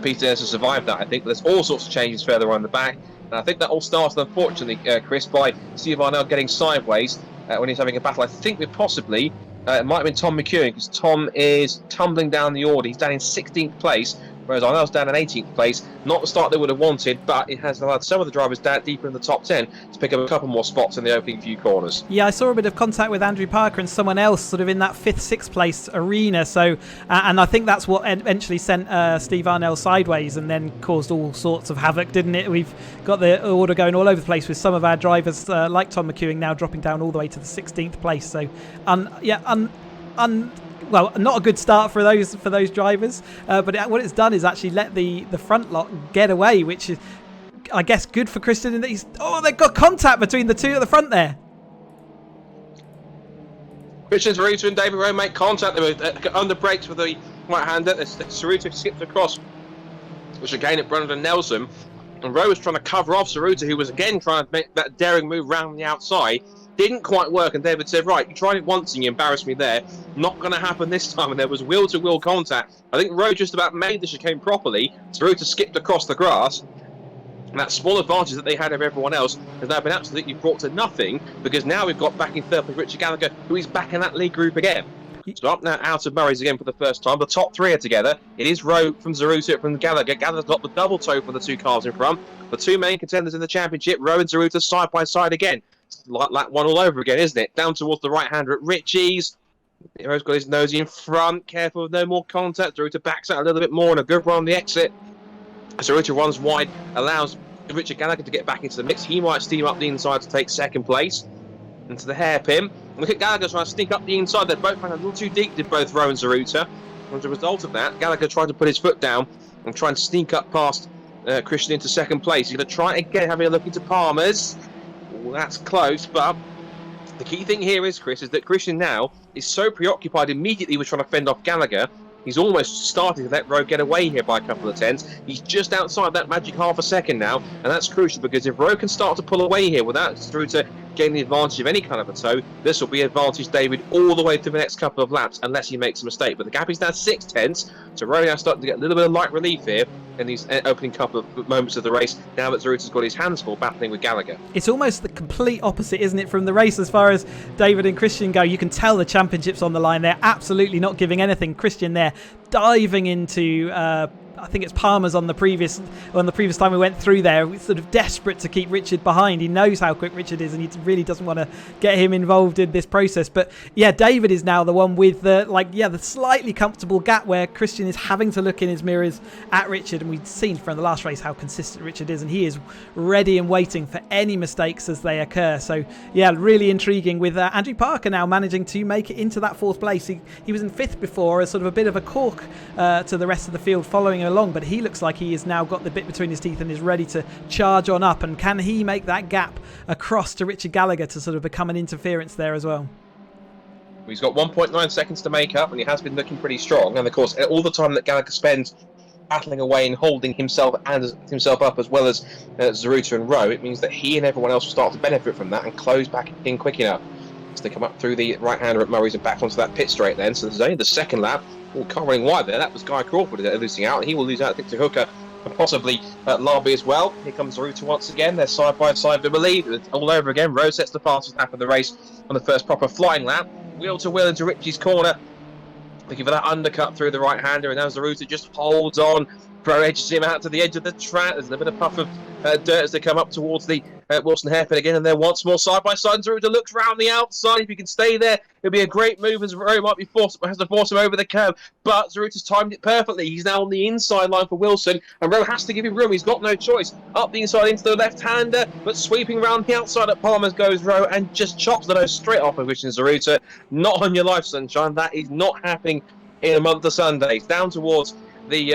Peter Dennis has survived that. I think there's all sorts of changes further on the back. And I think that all started, unfortunately, Chris, by Steve Arnell getting sideways when he's having a battle. I think with possibly, it might have been Tom McEwen, because Tom is tumbling down the order. He's down in 16th place, whereas Arnell's down in 18th place. Not the start they would have wanted, but it has allowed some of the drivers down deeper in the top 10 to pick up a couple more spots in the opening few corners. Yeah, I saw a bit of contact with Andrew Parker and someone else sort of in that 5th, 6th place arena. So, and I think that's what eventually sent Steve Arnell sideways and then caused all sorts of havoc, didn't it? We've got the order going all over the place with some of our drivers like Tom McEwen now dropping down all the way to the 16th place. So, well, not a good start for those drivers, but what it's done is actually let the front lot get away, which is, I guess, good for Christian in that they've got contact between the two at the front there. Christian Zaruta and David Rowe make contact. They were under brakes with the right-hander. Zaruta skipped across the chicane at Brandon Nelson, and Rowe was trying to cover off Zaruta, who was again trying to make that daring move round the outside. Didn't quite work, and David said, right, you tried it once and you embarrassed me there. Not going to happen this time. And there was wheel-to-wheel contact. I think Rowe just about made the chicane properly. Zaruta skipped across the grass. And that small advantage that they had over everyone else has now been absolutely brought to nothing, because now we've got back in third place Richard Gallagher, who is back in that lead group again. So up now out of Murray's again for the first time. The top three are together. It is Rowe from Zaruta from Gallagher. Gallagher's got the double toe for the two cars in front. The two main contenders in the championship, Rowe and Zaruta, side by side again. Like that one all over again, isn't it? Down towards the right-hander at Ritchie's. Rowe's got his nose in front. Careful of no more contact. Zaruta backs out a little bit more and a good run on the exit. Zaruta runs wide, allows Richard Gallagher to get back into the mix. He might steam up the inside to take second place into the hairpin. Look at Gallagher trying to sneak up the inside. They're both running a little too deep, did both Rowe and Zaruta. As a result of that, Gallagher tried to put his foot down and try and sneak up past Christian into second place. He's going to try again, having a look into Palmer's. Well, that's close, but the key thing here is, Chris, is that Christian now is so preoccupied immediately with trying to fend off Gallagher. He's almost starting to let Rowe get away here by a couple of tenths. He's just outside that magic half a second now, and that's crucial, because if Rowe can start to pull away here without through to gain the advantage of any kind of a toe, this will be advantage David all the way through the next couple of laps, unless he makes a mistake. But the gap is now 6 tenths, so Rowe now starting to get a little bit of light relief here in these opening couple of moments of the race, now that Zaruta's got his hands full battling with Gallagher. It's almost the complete opposite, isn't it, from the race as far as David and Christian go. You can tell the championship's on the line. They're absolutely not giving anything. Christian there diving into I think it's Palmer's on the previous time we went through there. We're sort of desperate to keep Richard behind. He knows how quick Richard is, and he really doesn't want to get him involved in this process. But yeah, David is now the one with the slightly comfortable gap where Christian is having to look in his mirrors at Richard, and we've seen from the last race how consistent Richard is, and he is ready and waiting for any mistakes as they occur. So yeah, really intriguing with Andrew Parker now managing to make it into that 4th place. He was in 5th before as sort of a bit of a cork to the rest of the field following along, but he looks like he has now got the bit between his teeth and is ready to charge on up. And can he make that gap across to Richard Gallagher to sort of become an interference there as well? He's got 1.9 seconds to make up, and he has been looking pretty strong. And of course, all the time that Gallagher spends battling away and holding himself up, as well as Zaruta and Rowe, it means that he and everyone else will start to benefit from that and close back in quick enough. So they come up through the right-hander at Murray's and back onto that pit straight then. So this is only the second lap. All covering wide there. That was Guy Crawford losing out, and he will lose out, I think, to Hooker and possibly Larby as well. Here comes Zaruta once again. They're side by side, I believe. It's all over again. Rowe sets the fastest lap of the race on the first proper flying lap. Wheel to wheel into Ritchie's corner. Looking for that undercut through the right-hander, and now Zaruta just holds on. Pro edges him out to the edge of the track. There's a bit of puff of dirt as they come up towards the Wilson hairpin again, and then once more side by side. Zeruta looks round the outside. If he can stay there, it'll be a great move as Rowe might be has to force him over the curb. But Zeruta's timed it perfectly. He's now on the inside line for Wilson, and Rowe has to give him room. He's got no choice. Up the inside into the left-hander, but sweeping round the outside at Palmer's goes Rowe and just chops the nose straight off of Christian Zeruta. Not on your life, sunshine. That is not happening in a month of Sundays. Down towards the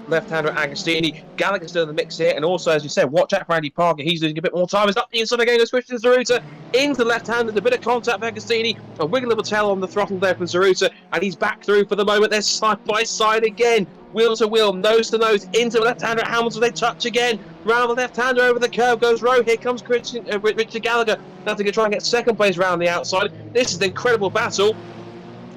left-hander Agostini. Gallagher still in the mix here, and also, as you said, watch out for Andy Parker. He's losing a bit more time. It's up the inside again. Goes Christian Zeruta into the left-hander. A bit of contact for Agostini. A wiggle of a tail on the throttle there from Zeruta, and he's back through for the moment. They're side by side again. Wheel to wheel, nose to nose, into the left-hander at Hamilton. They touch again. Round the left-hander over the curve goes Rowe. Here comes Richard Gallagher. Now to try and get second place round the outside. This is an incredible battle.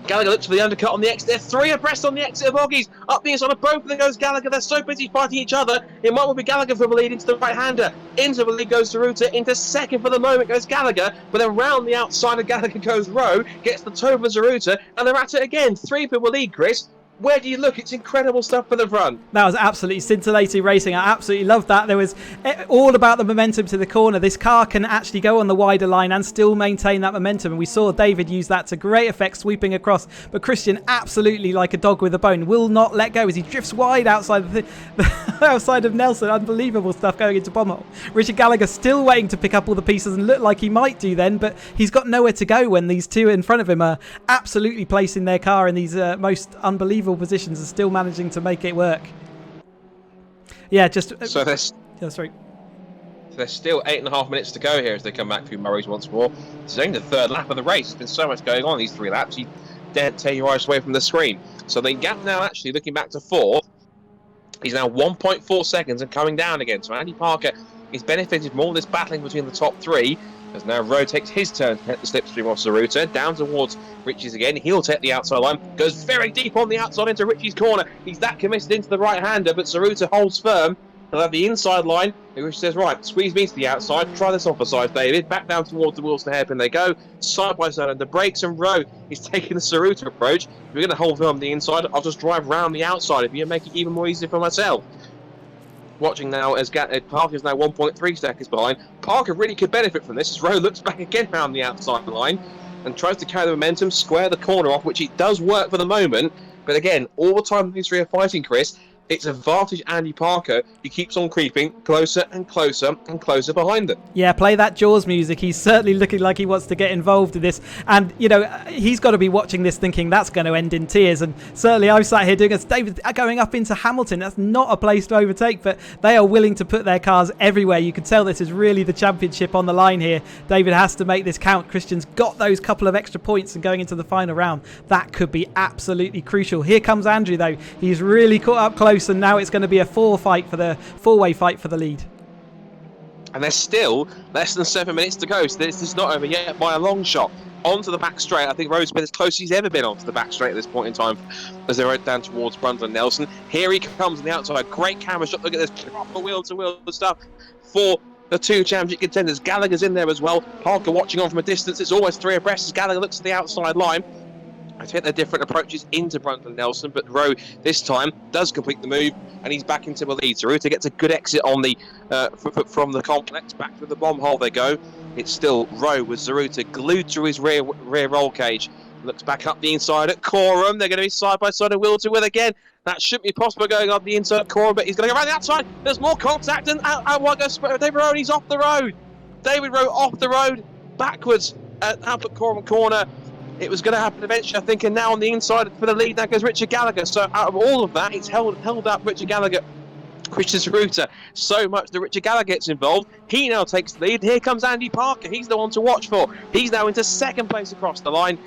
Gallagher looks for the undercut on the exit. They're three abreast on the exit of Oggies. Up the inside of both of them goes Gallagher. They're so busy fighting each other. It might well be Gallagher for the lead into the right-hander. Into the lead goes Zeruta. Into second for the moment goes Gallagher. But then round the outside of Gallagher goes Rowe. Gets the toe for Zeruta. And they're at it again. Three people lead, Chris. Where do you look? It's incredible stuff for the front. That was absolutely scintillating racing. I absolutely loved that. There was all about the momentum to the corner. This car can actually go on the wider line and still maintain that momentum. And we saw David use that to great effect sweeping across. But Christian, absolutely like a dog with a bone, will not let go as he drifts wide outside outside of Nelson. Unbelievable stuff going into Bommel. Richard Gallagher still waiting to pick up all the pieces and look like he might do then, but he's got nowhere to go when these two in front of him are absolutely placing their car in these most unbelievable positions and still managing to make it work. Yeah, just so there's sorry. There's still 8.5 minutes to go here as they come back through Murray's once more. It's only the third lap of the race. There's been so much going on these 3 laps. You daren't tear your eyes away from the screen. So the gap now, actually looking back to 4, he's now 1.4 seconds and coming down again. So Andy Parker is benefited from all this battling between the top 3. As now Rowe takes his turn to hit the slipstream off Zeruta, down towards Richie's again. He'll take the outside line, goes very deep on the outside into Richie's corner. He's that committed into the right-hander, but Zeruta holds firm. He'll have the inside line, which says, right, squeeze me to the outside, try this on for size, David. Back down towards the Wilson hairpin they go, side by side under brakes, and Rowe is taking the Zeruta approach. If you're going to hold firm on the inside, I'll just drive round the outside if you make it even more easy for myself. Watching now as Parker's now 1.3 seconds behind. Parker really could benefit from this as Rowe looks back again around the outside line and tries to carry the momentum, square the corner off, which it does work for the moment. But again, all the time these 3 are fighting, Chris, it's advantage Andy Parker. He keeps on creeping closer and closer and closer behind them. Yeah, play that Jaws music. He's certainly looking like he wants to get involved in this. And, you know, he's got to be watching this thinking that's going to end in tears. And certainly I've sat here doing this. David going up into Hamilton. That's not a place to overtake, but they are willing to put their cars everywhere. You can tell this is really the championship on the line here. David has to make this count. Christian's got those couple of extra points and going into the final round. That could be absolutely crucial. Here comes Andrew, though. He's really caught up close. And now it's going to be a four-way fight for the lead. And there's still less than 7 minutes to go, so this is not over yet by a long shot. Onto the back straight. I think Rowe's been as close as he's ever been onto the back straight at this point in time as they rode down towards Brundle and Nelson. Here he comes on the outside. Great camera shot. Look at this proper wheel-to-wheel stuff for the 2 championship contenders. Gallagher's in there as well. Parker watching on from a distance. It's always 3 abreast as Gallagher looks at the outside line. I take their different approaches into Brundle and Nelson, but Rowe this time does complete the move and he's back into the lead. Zeruta gets a good exit on the from the complex. Back to the bomb hole they go. It's still Rowe with Zeruta glued to his rear roll cage. Looks back up the inside at Coram. They're going to be side by side and wheel to wheel again. That shouldn't be possible going up the inside of Coram, but he's going to go around the outside. There's more contact and out one goes David Rowe. He's off the road. David Rowe off the road backwards at Albert Coram corner. It was going to happen eventually, I think, and now on the inside for the lead, that goes Richard Gallagher. So out of all of that, it's held up Richard Gallagher, Christian Zeruta, so much that Richard Gallagher gets involved. He now takes the lead. Here comes Andy Parker. He's the one to watch for. He's now into second place across the line.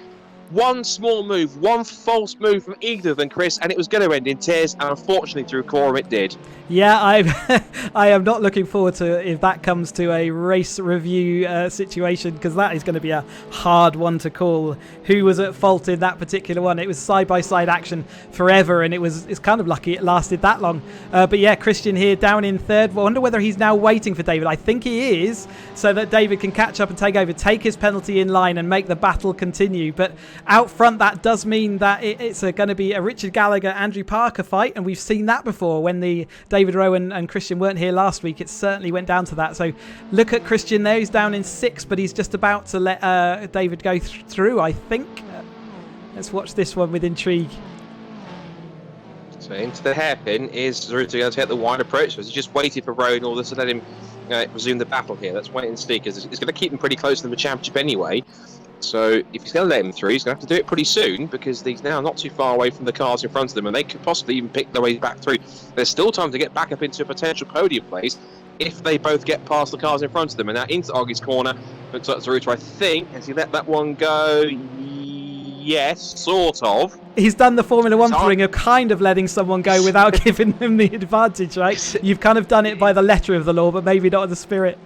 One small move, one false move from either of them, Chris, and it was going to end in tears, and unfortunately through Coram it did. Yeah, I am not looking forward to if that comes to a race review situation, because that is going to be a hard one to call. Who was at fault in that particular one? It was side-by-side action forever, and it's kind of lucky it lasted that long. But yeah, Christian here down in third. I wonder whether he's now waiting for David. I think he is, so that David can catch up and take over, take his penalty in line and make the battle continue. But out front, that does mean that it's going to be a Richard Gallagher, Andrew Parker fight, and we've seen that before when the David Rowe and Christian weren't here last week. It certainly went down to that. So look at Christian there. He's down in 6th, but he's just about to let David go through, I think. Let's watch this one with intrigue. So into the hairpin is Zaruta going to take the wide approach. So he's just waiting for Rowe in order to let him resume the battle here. Let's wait and see, because it's going to keep him pretty close to the championship anyway. So if he's going to let him through, he's going to have to do it pretty soon, because he's now not too far away from the cars in front of them, and they could possibly even pick their way back through. There's still time to get back up into a potential podium place if they both get past the cars in front of them. And now into Augie's corner, looks like Zaruta, I think, has he let that one go? Yes, sort of. He's done the Formula 1 thing of kind of letting someone go without giving them the advantage, right? You've kind of done it by the letter of the law, but maybe not the spirit.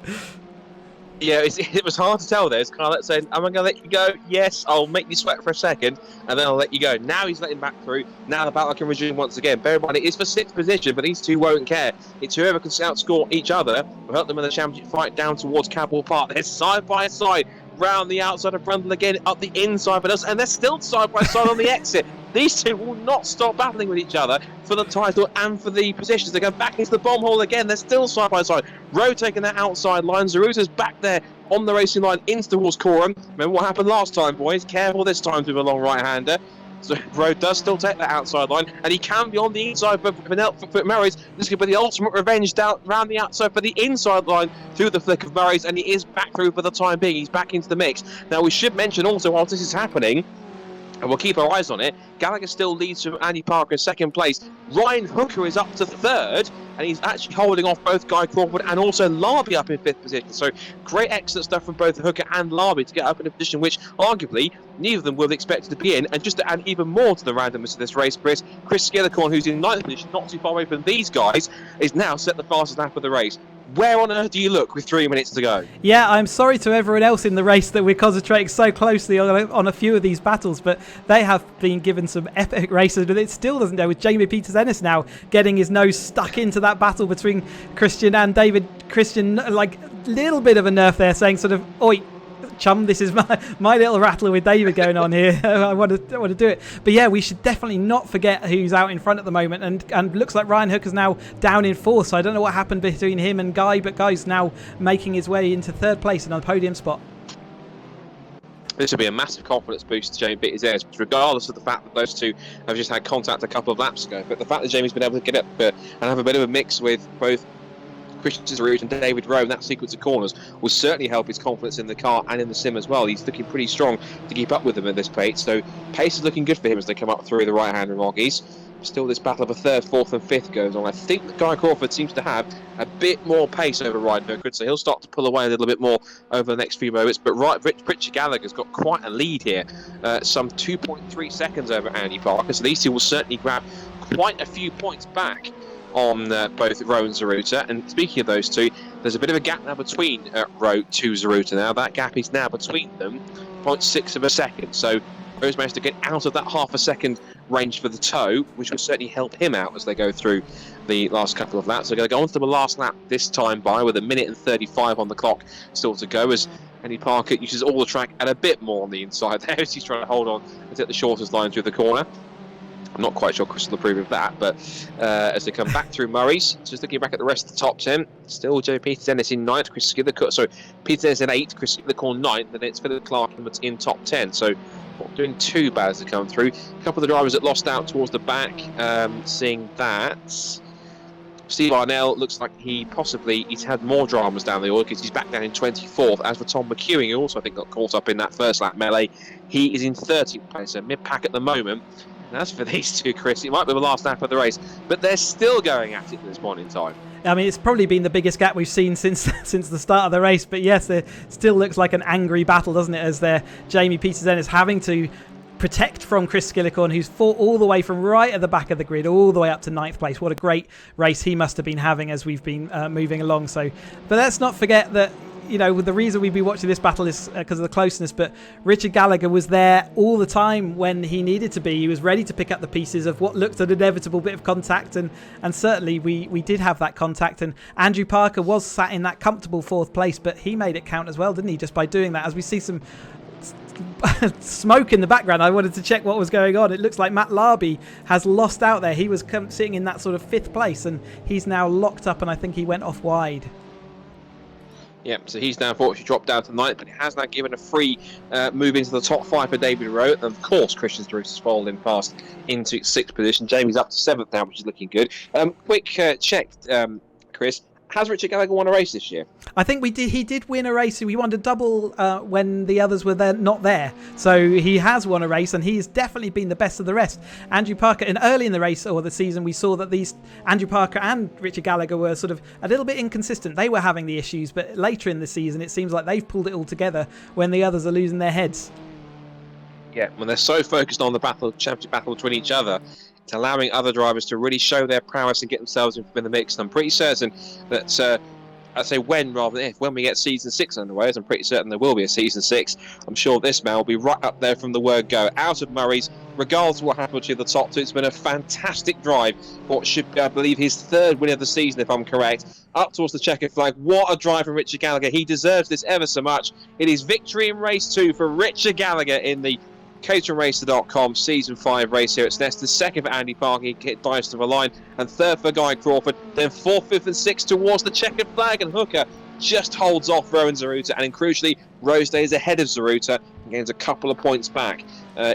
Yeah, it was hard to tell there. It's kind of like saying, am I going to let you go? Yes, I'll make you sweat for a second, and then I'll let you go. Now he's letting back through. Now the battle can resume once again. Bear in mind, it is for 6th position, but these two won't care. It's whoever can outscore each other will help them in the championship fight down towards Cadwell Park. They're side by side, round the outside of Brundle again, up the inside of us, and they're still side by side on the exit. These two will not stop battling with each other for the title and for the positions. They go back into the bomb hole again. They're still side by side. Rowe taking that outside line. Zaruta's back there on the racing line into towards Coram. Remember what happened last time, boys. Careful this time with a long right-hander. So Rowe does still take that outside line, and he can be on the inside for Murray's. This could be the ultimate revenge down around the outside for the inside line through the flick of Murray's, and he is back through for the time being. He's back into the mix. Now, we should mention also, while this is happening, and we'll keep our eyes on it, Gallagher still leads from Andy Parker in 2nd place. Ryan Hooker is up to 3rd, and he's actually holding off both Guy Crawford and also Larby up in 5th position. So great, excellent stuff from both Hooker and Larby to get up in a position which, arguably, neither of them would have expected to be in. And just to add even more to the randomness of this race, Chris Skillicorn, who's in 9th position, not too far away from these guys, is now set the fastest lap of the race. Where on earth do you look with 3 minutes to go? Yeah, I'm sorry to everyone else in the race that we're concentrating so closely on a few of these battles, but they have been given some epic races, but it still doesn't go, with Jamie Peters-Ennis now getting his nose stuck into that battle between Christian and David. Christian, like, little bit of a nerf there, saying sort of, oi, chum, this is my little rattler with David going on here. I want to do it. But yeah, we should definitely not forget who's out in front at the moment, and looks like Ryan Hooker's now down in 4th, so I don't know what happened between him and Guy, but Guy's now making his way into 3rd place and on the podium spot. This will be a massive confidence boost to Jamie Peters-Ennis, regardless of the fact that those two have just had contact a couple of laps ago. But the fact that Jamie's been able to get up and have a bit of a mix with both Christian Zaruta and David Rowe in that sequence of corners will certainly help his confidence in the car and in the sim as well. He's looking pretty strong to keep up with them at this pace, so pace is looking good for him as they come up through the right-hander Moggies. Still, this battle of a 3rd, 4th and 5th goes on. I think that Guy Crawford seems to have a bit more pace over Ryan Hooker, so he'll start to pull away a little bit more over the next few moments. But Richard Gallagher's got quite a lead here, some 2.3 seconds over Andy Parker, so these two will certainly grab quite a few points back on both Rowe and Zaruta. And speaking of those two, there's a bit of a gap now between Rowe to Zaruta now. That gap is now between them 0.6 of a second. So Rowe's managed to get out of that half a second range for the toe, which will certainly help him out as they go through the last couple of laps. They're going to go on to the last lap this time by, with 1:35 on the clock still to go, as Andy Parker uses all the track and a bit more on the inside there as he's trying to hold on and take the shortest line through the corner. I'm not quite sure Chris will approve of that, but as they come back through Murray's, just looking back at the rest of the top 10, still Joe Peters-Ennis in 9th, Peters-Ennis in 8th, Chris Skillicorn 9th, and it's Philip Clark in top 10, so not doing too bad as they come through. A couple of the drivers that lost out towards the back, seeing that Steve Arnell looks like he's had more dramas down the order, because he's back down in 24th. As for Tom McEwing, who also I think got caught up in that first lap melee, he is in 13th place, so mid-pack at the moment. And as for these two, Chris, it might be the last lap of the race, but they're still going at it at this point in time. I mean, it's probably been the biggest gap we've seen since the start of the race, but yes, it still looks like an angry battle, doesn't it, as Jamie Peters-Ennis having to protect from Chris Skillicorn, who's fought all the way from right at the back of the grid all the way up to 9th place. What a great race he must have been having as we've been moving along. But let's not forget that, you know, the reason we've been watching this battle is because of the closeness, but Richard Gallagher was there all the time when he needed to be. He was ready to pick up the pieces of what looked an inevitable bit of contact, and certainly we did have that contact, and Andrew Parker was sat in that comfortable 4th place, but he made it count as well, didn't he, just by doing that, as we see some smoke in the background. I wanted to check what was going on. It looks like Matt Larby has lost out there. He was sitting in that sort of 5th place, and he's now locked up, and I think he went off wide. Yep, so he's now unfortunately dropped down to 9th, but he has now given a free move into the top 5 for David Rowe. And of course, Christian Druce has fallen past into 6th position. Jamie's up to 7th now, which is looking good. Quick check, Chris. Has Richard Gallagher won a race this year? I think he did win a race. He won a double when the others were not there. So he has won a race, and he's definitely been the best of the rest. Andrew Parker, and early in the race or the season, we saw that these Andrew Parker and Richard Gallagher were sort of a little bit inconsistent. They were having the issues, but later in the season, it seems like they've pulled it all together when the others are losing their heads. Yeah, when they're so focused on the championship battle between each other, it's allowing other drivers to really show their prowess and get themselves in the mix. And I'm pretty certain that, I say when rather than if, when we get season 6 underway, as I'm pretty certain there will be a season 6, I'm sure this man will be right up there from the word go. Out of Murray's, regardless of what happened to the top 2, it's been a fantastic drive for what should be, I believe, his 3rd win of the season, if I'm correct, up towards the checkered flag. What a drive from Richard Gallagher. He deserves this ever so much. It is victory in race 2 for Richard Gallagher in the caterhamracer.com Season 5 race here at Snetterton. 2nd for Andy Parker, he dives to the line, and 3rd for Guy Crawford. Then 4th, 5th and 6th towards the checkered flag, and Hooker just holds off Rowan Zaruta, and crucially Rose stays ahead of Zaruta and gains a couple of points back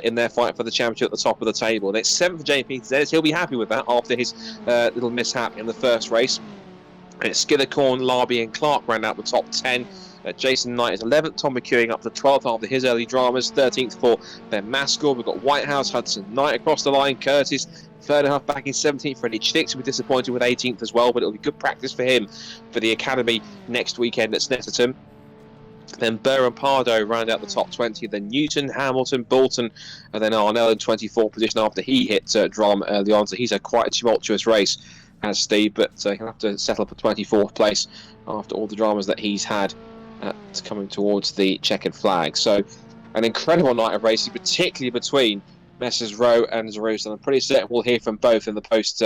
in their fight for the championship at the top of the table. And it's 7th for Jamie Peters. He'll be happy with that after his little mishap in the first race. And it's Skillicorn, Larby and Clark round out the top 10. Jason Knight is 11th, Tom McEwing up to 12th after his early dramas, 13th for Ben Maskell. We've got Whitehouse, Hudson Knight across the line, Curtis, Fernandez back in 17th, Freddie Chiddick will be disappointed with 18th as well, but it'll be good practice for him for the Academy next weekend at Snetterton. Then Burr and Pardo round out the top 20, then Newton, Hamilton, Bolton, and then Arnell in 24th position after he hit drama early on, so he's had quite a tumultuous race, has Steve, but he'll have to settle for 24th place after all the dramas that he's had coming towards the checkered flag. So an incredible night of racing, particularly between Messrs Rowe and Zaruta. I'm pretty certain we'll hear from both in the post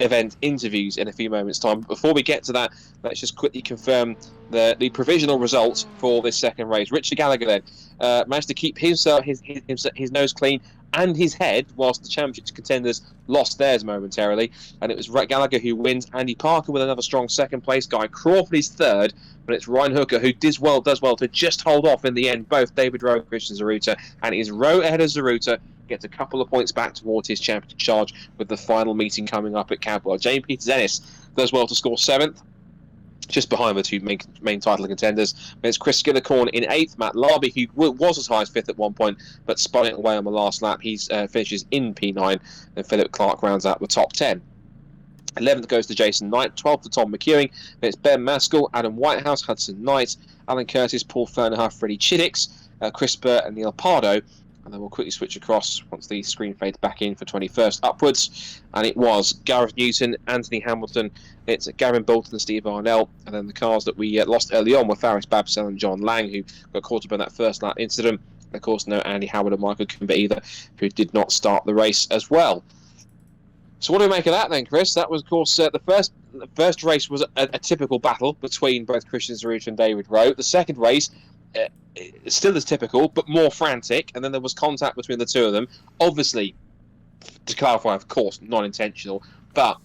event interviews in a few moments time. But before we get to that, let's just quickly confirm the provisional results for this second race. Richard Gallagher then managed to keep his nose clean and his head whilst the championship contenders lost theirs momentarily, and it was Gallagher who wins. Andy Parker with another strong 2nd place. Guy Crawford is 3rd, but it's Ryan Hooker who does well to just hold off in the end, both David Rowe and Christian Zaruta, and it is Rowe ahead of Zaruta, gets a couple of points back towards his championship charge with the final meeting coming up at Cadwell. Jamie Peters does well to score 7th, just behind the 2 main title contenders. It's Chris Skillicorn in 8th, Matt Larby, who was as high as 5th at one point, but spun it away on the last lap. He finishes in P9, and Philip Clark rounds out the top 10. 11th goes to Jason Knight, 12th to Tom McEwing. It's Ben Maskell, Adam Whitehouse, Hudson Knight, Alan Curtis, Paul Fernandez, Freddie Chiddick, Chris Burke and Neil Pardo. And then we'll quickly switch across once the screen fades back in for 21st upwards. And it was Gareth Newton, Anthony Hamilton, it's Gavin Bolton and Steve Arnell. And then the cars that we lost early on were Faris Babsell and John Lang, who got caught up in that first lap incident. And of course, no Andy Howard and Michael Kimber either, who did not start the race as well. So what do we make of that then, Chris? That was, of course, the first race was a typical battle between both Christian Zaruta and David Rowe. The second race, still as typical, but more frantic, and then there was contact between the two of them. Obviously, to clarify, of course, non-intentional, but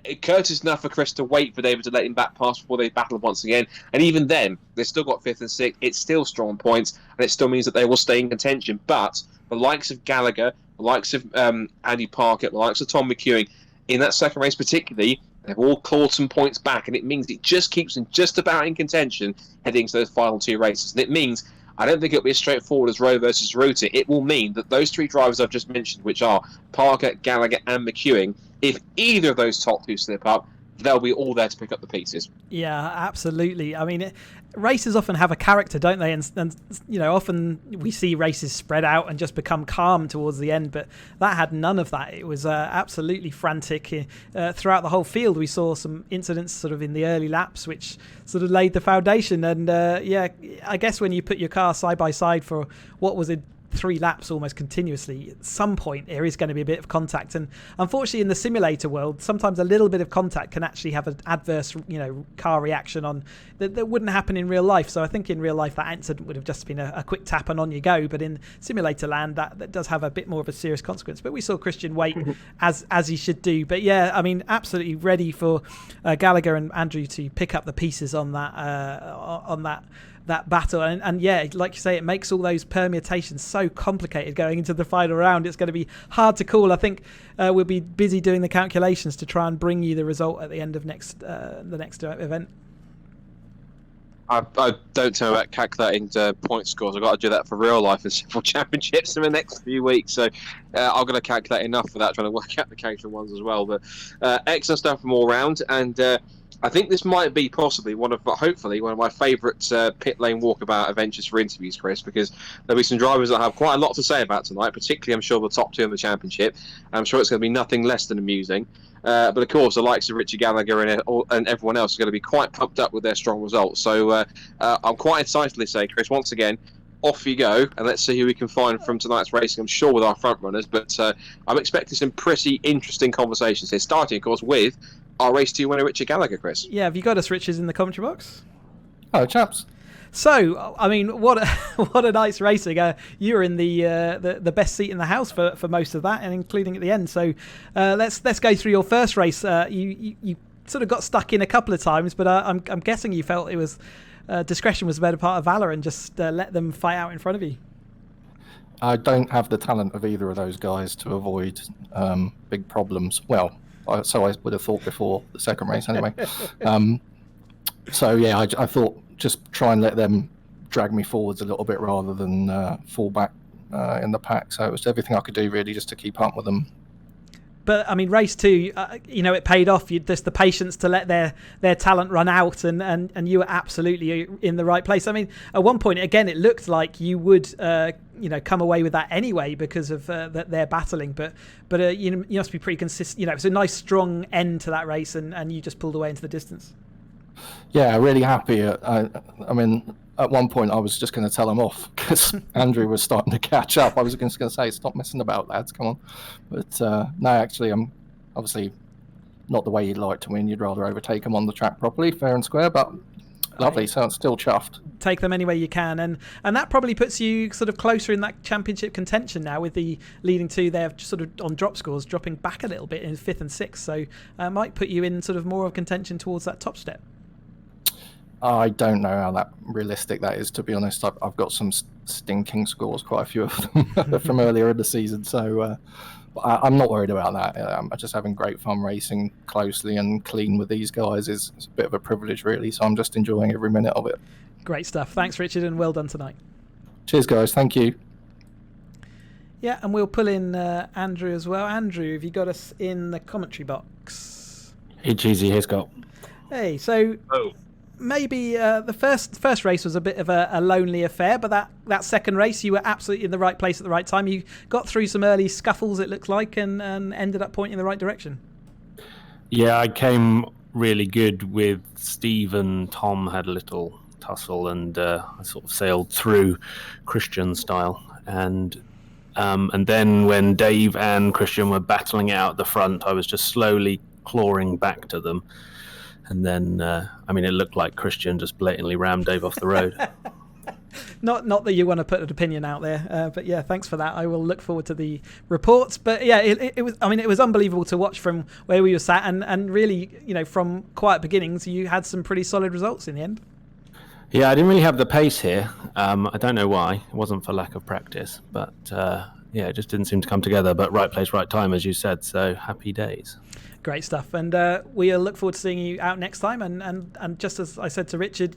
it courteous enough for Chris to wait for David to let him back past before they battled once again. And even then, they've still got 5th and 6th. It's still strong points, and it still means that they will stay in contention. But the likes of Gallagher, the likes of Andy Parker, the likes of Tom McEwing, in that second race particularly, they've all clawed some points back, and it means it just keeps them just about in contention heading to those final 2 races. And it means, I don't think it'll be as straightforward as Rowe versus Zaruta. It will mean that those 3 drivers I've just mentioned, which are Parker, Gallagher and McEwing, if either of those top 2 slip up, they'll be all there to pick up the pieces. Yeah, absolutely. I mean, races often have a character, don't they? And you know, often we see races spread out and just become calm towards the end, but that had none of that. It was absolutely frantic throughout the whole field. We saw some incidents sort of in the early laps, which sort of laid the foundation. And yeah, I guess when you put your car side by side for what was a 3 laps almost continuously, at some point there is going to be a bit of contact. And unfortunately, in the simulator world, sometimes a little bit of contact can actually have an adverse, car reaction on that wouldn't happen in real life. So I think in real life that incident would have just been a quick tap and on you go. But in simulator land, that does have a bit more of a serious consequence. But we saw Christian wait as he should do. But yeah, I mean, absolutely ready for Gallagher and Andrew to pick up the pieces on that battle. And yeah, like you say, it makes all those permutations so complicated going into the final round. It's going to be hard to call. I think we'll be busy doing the calculations to try and bring you the result at the end of the next event. I don't know about calculating point scores. I've got to do that for real life and several championships in the next few weeks. So I'm going to calculate enough for that, trying to work out the Caterham ones as well. But excellent stuff from all round. And I think this might be possibly hopefully one of my favourite pit lane walkabout adventures for interviews, Chris, because there'll be some drivers that have quite a lot to say about tonight, particularly, I'm sure, the top 2 in the championship. I'm sure it's going to be nothing less than amusing. But of course, the likes of Richie Gallagher and everyone else are going to be quite pumped up with their strong results. So I'm quite excited to say, Chris, once again, off you go, and let's see who we can find from tonight's racing. I'm sure with our front runners, but I'm expecting some pretty interesting conversations here, starting, of course, with our race 2 winner, Richard Gallagher, Chris. Yeah, have you got us, Richard, in the commentary box? Hello, chaps. So, I mean, what a night's racing. You were in the best seat in the house for most of that, and including at the end. So let's go through your first race. You sort of got stuck in a couple of times, but I'm guessing you felt it was discretion was the better part of valour and just let them fight out in front of you. I don't have the talent of either of those guys to avoid big problems. Well, so I would have thought before the second race anyway. So yeah, I thought just try and let them drag me forwards a little bit rather than fall back in the pack. So it was everything I could do really just to keep up with them. But I mean, race 2, it paid off. Just the patience to let their talent run out, and you were absolutely in the right place. I mean, at one point, again, it looked like you would, come away with that anyway because of that they're battling. But you must be pretty consistent. It's a nice strong end to that race, and you just pulled away into the distance. Yeah, really happy. I mean, at one point I was just going to tell him off because Andrew was starting to catch up. I was just going to say, stop messing about, lads, come on. But no, actually, I'm obviously not the way you'd like to win. You'd rather overtake them on the track properly, fair and square, but lovely, so I'm still chuffed. Take them any way you can, and that probably puts you sort of closer in that championship contention now, with the leading 2 there sort of on drop scores dropping back a little bit in 5th and 6th, so might put you in sort of more of contention towards that top step. I don't know how realistic that is, to be honest. I've got some stinking scores, quite a few of them from earlier in the season, so I'm not worried about that. I'm just having great fun racing closely and clean with these guys is a bit of a privilege, really, so I'm just enjoying every minute of it. Great stuff. Thanks, Richard, and well done tonight. Cheers, guys. Thank you. Yeah, and we'll pull in Andrew as well. Andrew, have you got us in the commentary box? Hey, Cheesy, here's Scott. Hey, so... Maybe the first race was a bit of a lonely affair, but that second race you were absolutely in the right place at the right time. You got through some early scuffles, it looked like, and ended up pointing in the right direction. Yeah, I came really good with Steve and Tom had a little tussle, and I sort of sailed through Christian style. And then when Dave and Christian were battling it out at the front, I was just slowly clawing back to them. And then, it looked like Christian just blatantly rammed Dave off the road. Not that you want to put an opinion out there, but yeah, thanks for that. I will look forward to the reports. But yeah, it was. I mean, it was unbelievable to watch from where we were sat, and really, from quiet beginnings, you had some pretty solid results in the end. Yeah, I didn't really have the pace here. I don't know why. It wasn't for lack of practice, but it just didn't seem to come together. But right place, right time, as you said. So happy days. Great stuff, and we'll look forward to seeing you out next time. And just as I said to Richard,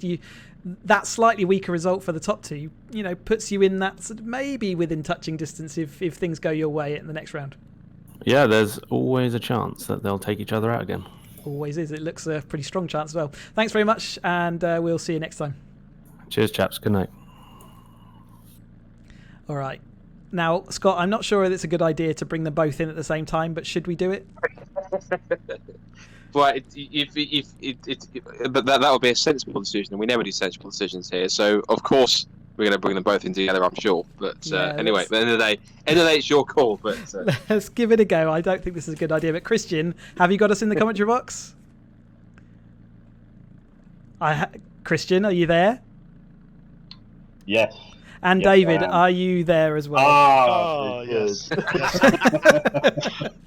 that slightly weaker result for the top 2, puts you in that sort of maybe within touching distance if things go your way in the next round. Yeah, there's always a chance that they'll take each other out again. Always is. It looks a pretty strong chance as well. Thanks very much, and we'll see you next time. Cheers, chaps. Good night. All right. Now, Scott, I'm not sure it's a good idea to bring them both in at the same time, but should we do it? Well, but that would be a sensible decision, and we never do sensible decisions here. So, of course, we're going to bring them both in together, I'm sure. But anyway, let's- at the end of the day, it's your call. But Let's give it a go. I don't think this is a good idea. But Christian, have you got us in the commentary box? Christian, are you there? Yes. And Yes, David, I am. are you there as well? Oh, yes.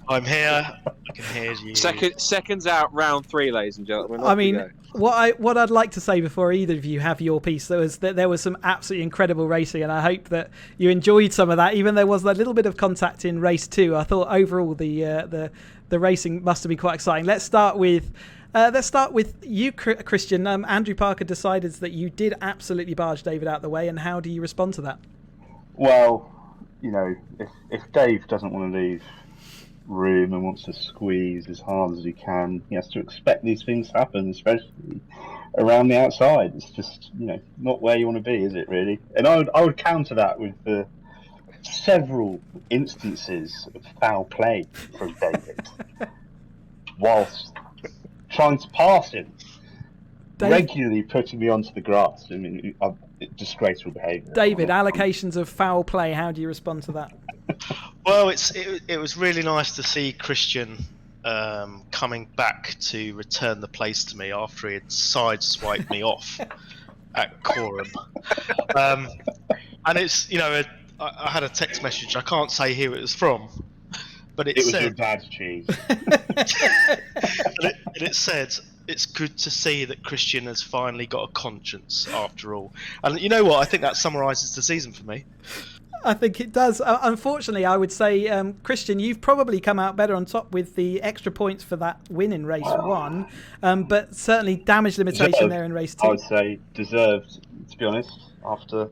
I'm here. I can hear you. seconds out, round 3, ladies and gentlemen. I mean, what I'd like to say before either of you have your piece, there was some absolutely incredible racing, and I hope that you enjoyed some of that. Even there was a little bit of contact in race 2, I thought overall the racing must have been quite exciting. Let's start with you, Christian. Andrew Parker decided that you did absolutely barge David out the way, and how do you respond to that? Well, if Dave doesn't want to leave room and wants to squeeze as hard as he can, he has to expect these things to happen, especially around the outside. It's just, not where you want to be, is it really? And I would counter that with the several instances of foul play from David whilst trying to pass him, regularly putting me onto the grass. I mean, disgraceful behaviour. David, allocations of foul play, how do you respond to that? Well, it was really nice to see Christian coming back to return the place to me after he had sideswiped me off at Caterham. And it's, I had a text message. I can't say who it was from, but it was said, your dad's cheese. it said, it's good to see that Christian has finally got a conscience after all. And you know what? I think that summarises the season for me. I think it does. Unfortunately, I would say, Christian, you've probably come out better on top with the extra points for that win in race 1, but certainly damage limitation there in race 2. I would say deserved, to be honest, after,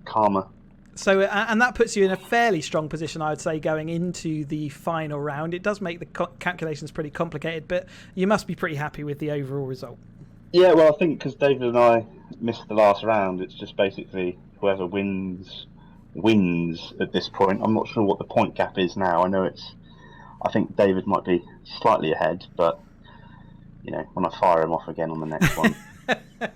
karma. So, and that puts you in a fairly strong position, I would say, going into the final round. It does make the calculations pretty complicated, but you must be pretty happy with the overall result. Yeah, well, I think because David and I missed the last round, it's just basically whoever wins at this point. I'm not sure what the point gap is now. I think David might be slightly ahead, but, when I fire him off again on the next one, it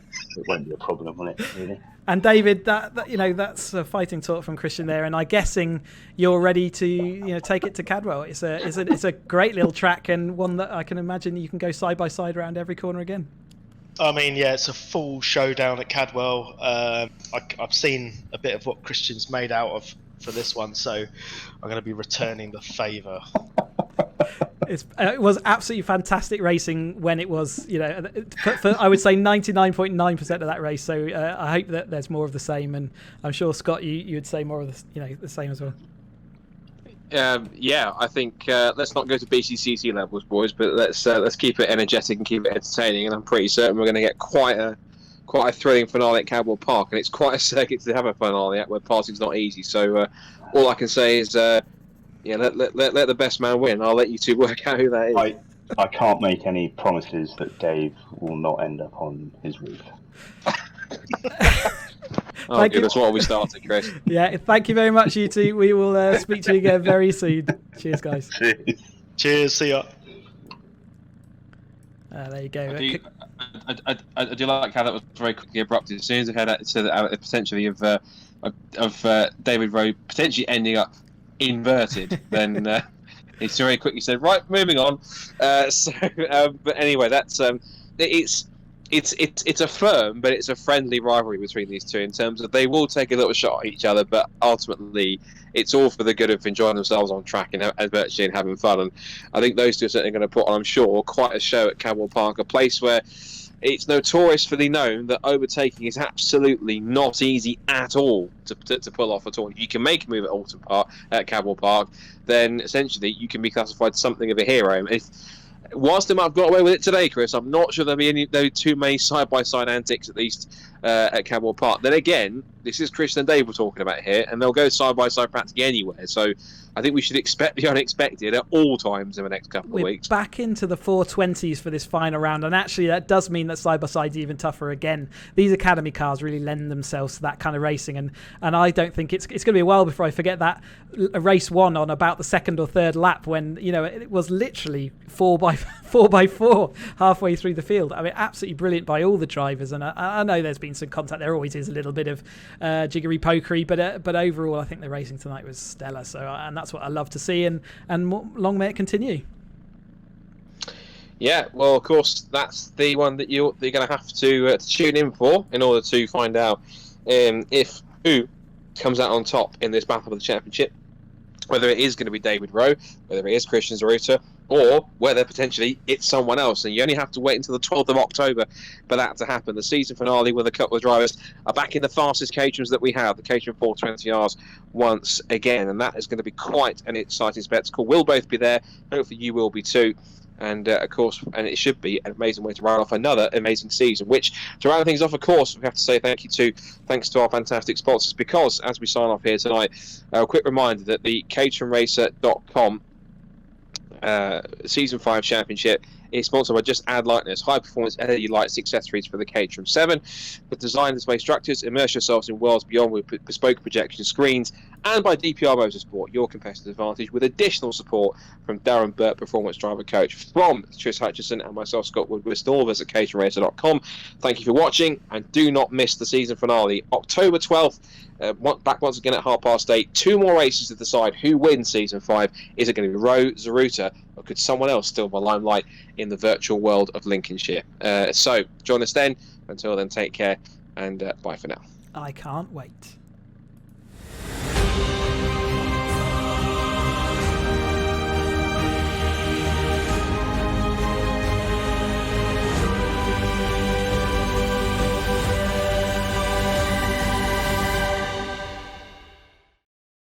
won't be a problem, will it, really? And David, that's a fighting talk from Christian there, and I'm guessing you're ready to take it to Cadwell. It's a great little track, and one that I can imagine you can go side by side around every corner again. I mean, yeah, it's a full showdown at Cadwell. I've seen a bit of what Christian's made out of for this one, so I'm going to be returning the favour. It was absolutely fantastic racing when it was, for I would say 99.9% of that race. So I hope that there's more of the same, and I'm sure Scott, you would say more of the same as well. Yeah, I think let's not go to BCCC levels, boys, but let's keep it energetic and keep it entertaining. And I'm pretty certain we're going to get quite a thrilling finale at Cadwell Park, and it's quite a circuit to have a finale at, where passing's not easy. So all I can say is, let the best man win. I'll let you two work out who that is. I can't make any promises that Dave will not end up on his roof. Oh, goodness, what are we starting, Chris? Yeah, thank you very much, you two. We will speak to you again very soon. Cheers, guys. Cheers, see ya. There you go. I do like how that was very quickly abrupt. As soon as I heard that, so that potentially of David Rowe potentially ending up inverted, then he very quickly said, right, moving on. But anyway, that's it's a firm, but it's a friendly rivalry between these two in terms of they will take a little shot at each other, but ultimately it's all for the good of enjoying themselves on track and virtually and having fun. And I think those two are certainly going to put on, I'm sure, quite a show at Cadwell Park, a place where it's notoriously known that overtaking is absolutely not easy at all to pull off at all. If you can make a move at Alton Park, at Cadwell Park, then essentially you can be classified something of a hero. And whilst they might have got away with it today, Chris, I'm not sure there'll be no too many side-by-side antics, at least at Cadwell Park. Then again, this is Christian and Dave we're talking about here, and they'll go side-by-side practically anywhere. So I think we should expect the unexpected at all times in the next couple of weeks. We're back into the 420s for this final round, and actually that does mean that side-by-side's even tougher again. These Academy cars really lend themselves to that kind of racing, and I don't think it's going to be a while before I forget that race one on about the second or third lap when, it was literally 4x4 halfway through the field. I mean, absolutely brilliant by all the drivers, and I know there's been instant contact. There always is a little bit of jiggery pokery, but overall, I think the racing tonight was stellar. So, and that's what I love to see, and long may it continue. Yeah, well, of course, that's the one that you're going to have to tune in for in order to find out if who comes out on top in this battle for the championship. Whether it is going to be David Rowe, whether it is Christian Zaruta, or whether potentially it's someone else. And you only have to wait until the 12th of October for that to happen. The season finale, where a couple of drivers are back in the fastest Caterhams that we have, the Caterham 420Rs, once again. And that is going to be quite an exciting spectacle. We'll both be there. Hopefully you will be too. And of course, and it should be an amazing way to round off another amazing season. Which, to round things off, of course, we have to say thanks to our fantastic sponsors. Because as we sign off here tonight, a quick reminder that the caterhamracer.com Season 5 Championship is sponsored by just Add Lightness, high performance LED lights accessories for the Caterham 7. With design display structures, immerse yourselves in worlds beyond with bespoke projection screens, and by DPR Motorsport, your competitive advantage, with additional support from Darren, Burke, performance driver coach, from Chris Hutchinson and myself, Scott Woodwiss, all of us at caterhamracer.com. Thank you for watching, and do not miss the season finale, October 12th. Back once again at 8:30. 2 more races to decide who wins Season 5. Is it going to be Rowe, Zaruta, or could someone else steal the limelight in the virtual world of Lincolnshire? So join us then. Until then, take care, and bye for now. I can't wait.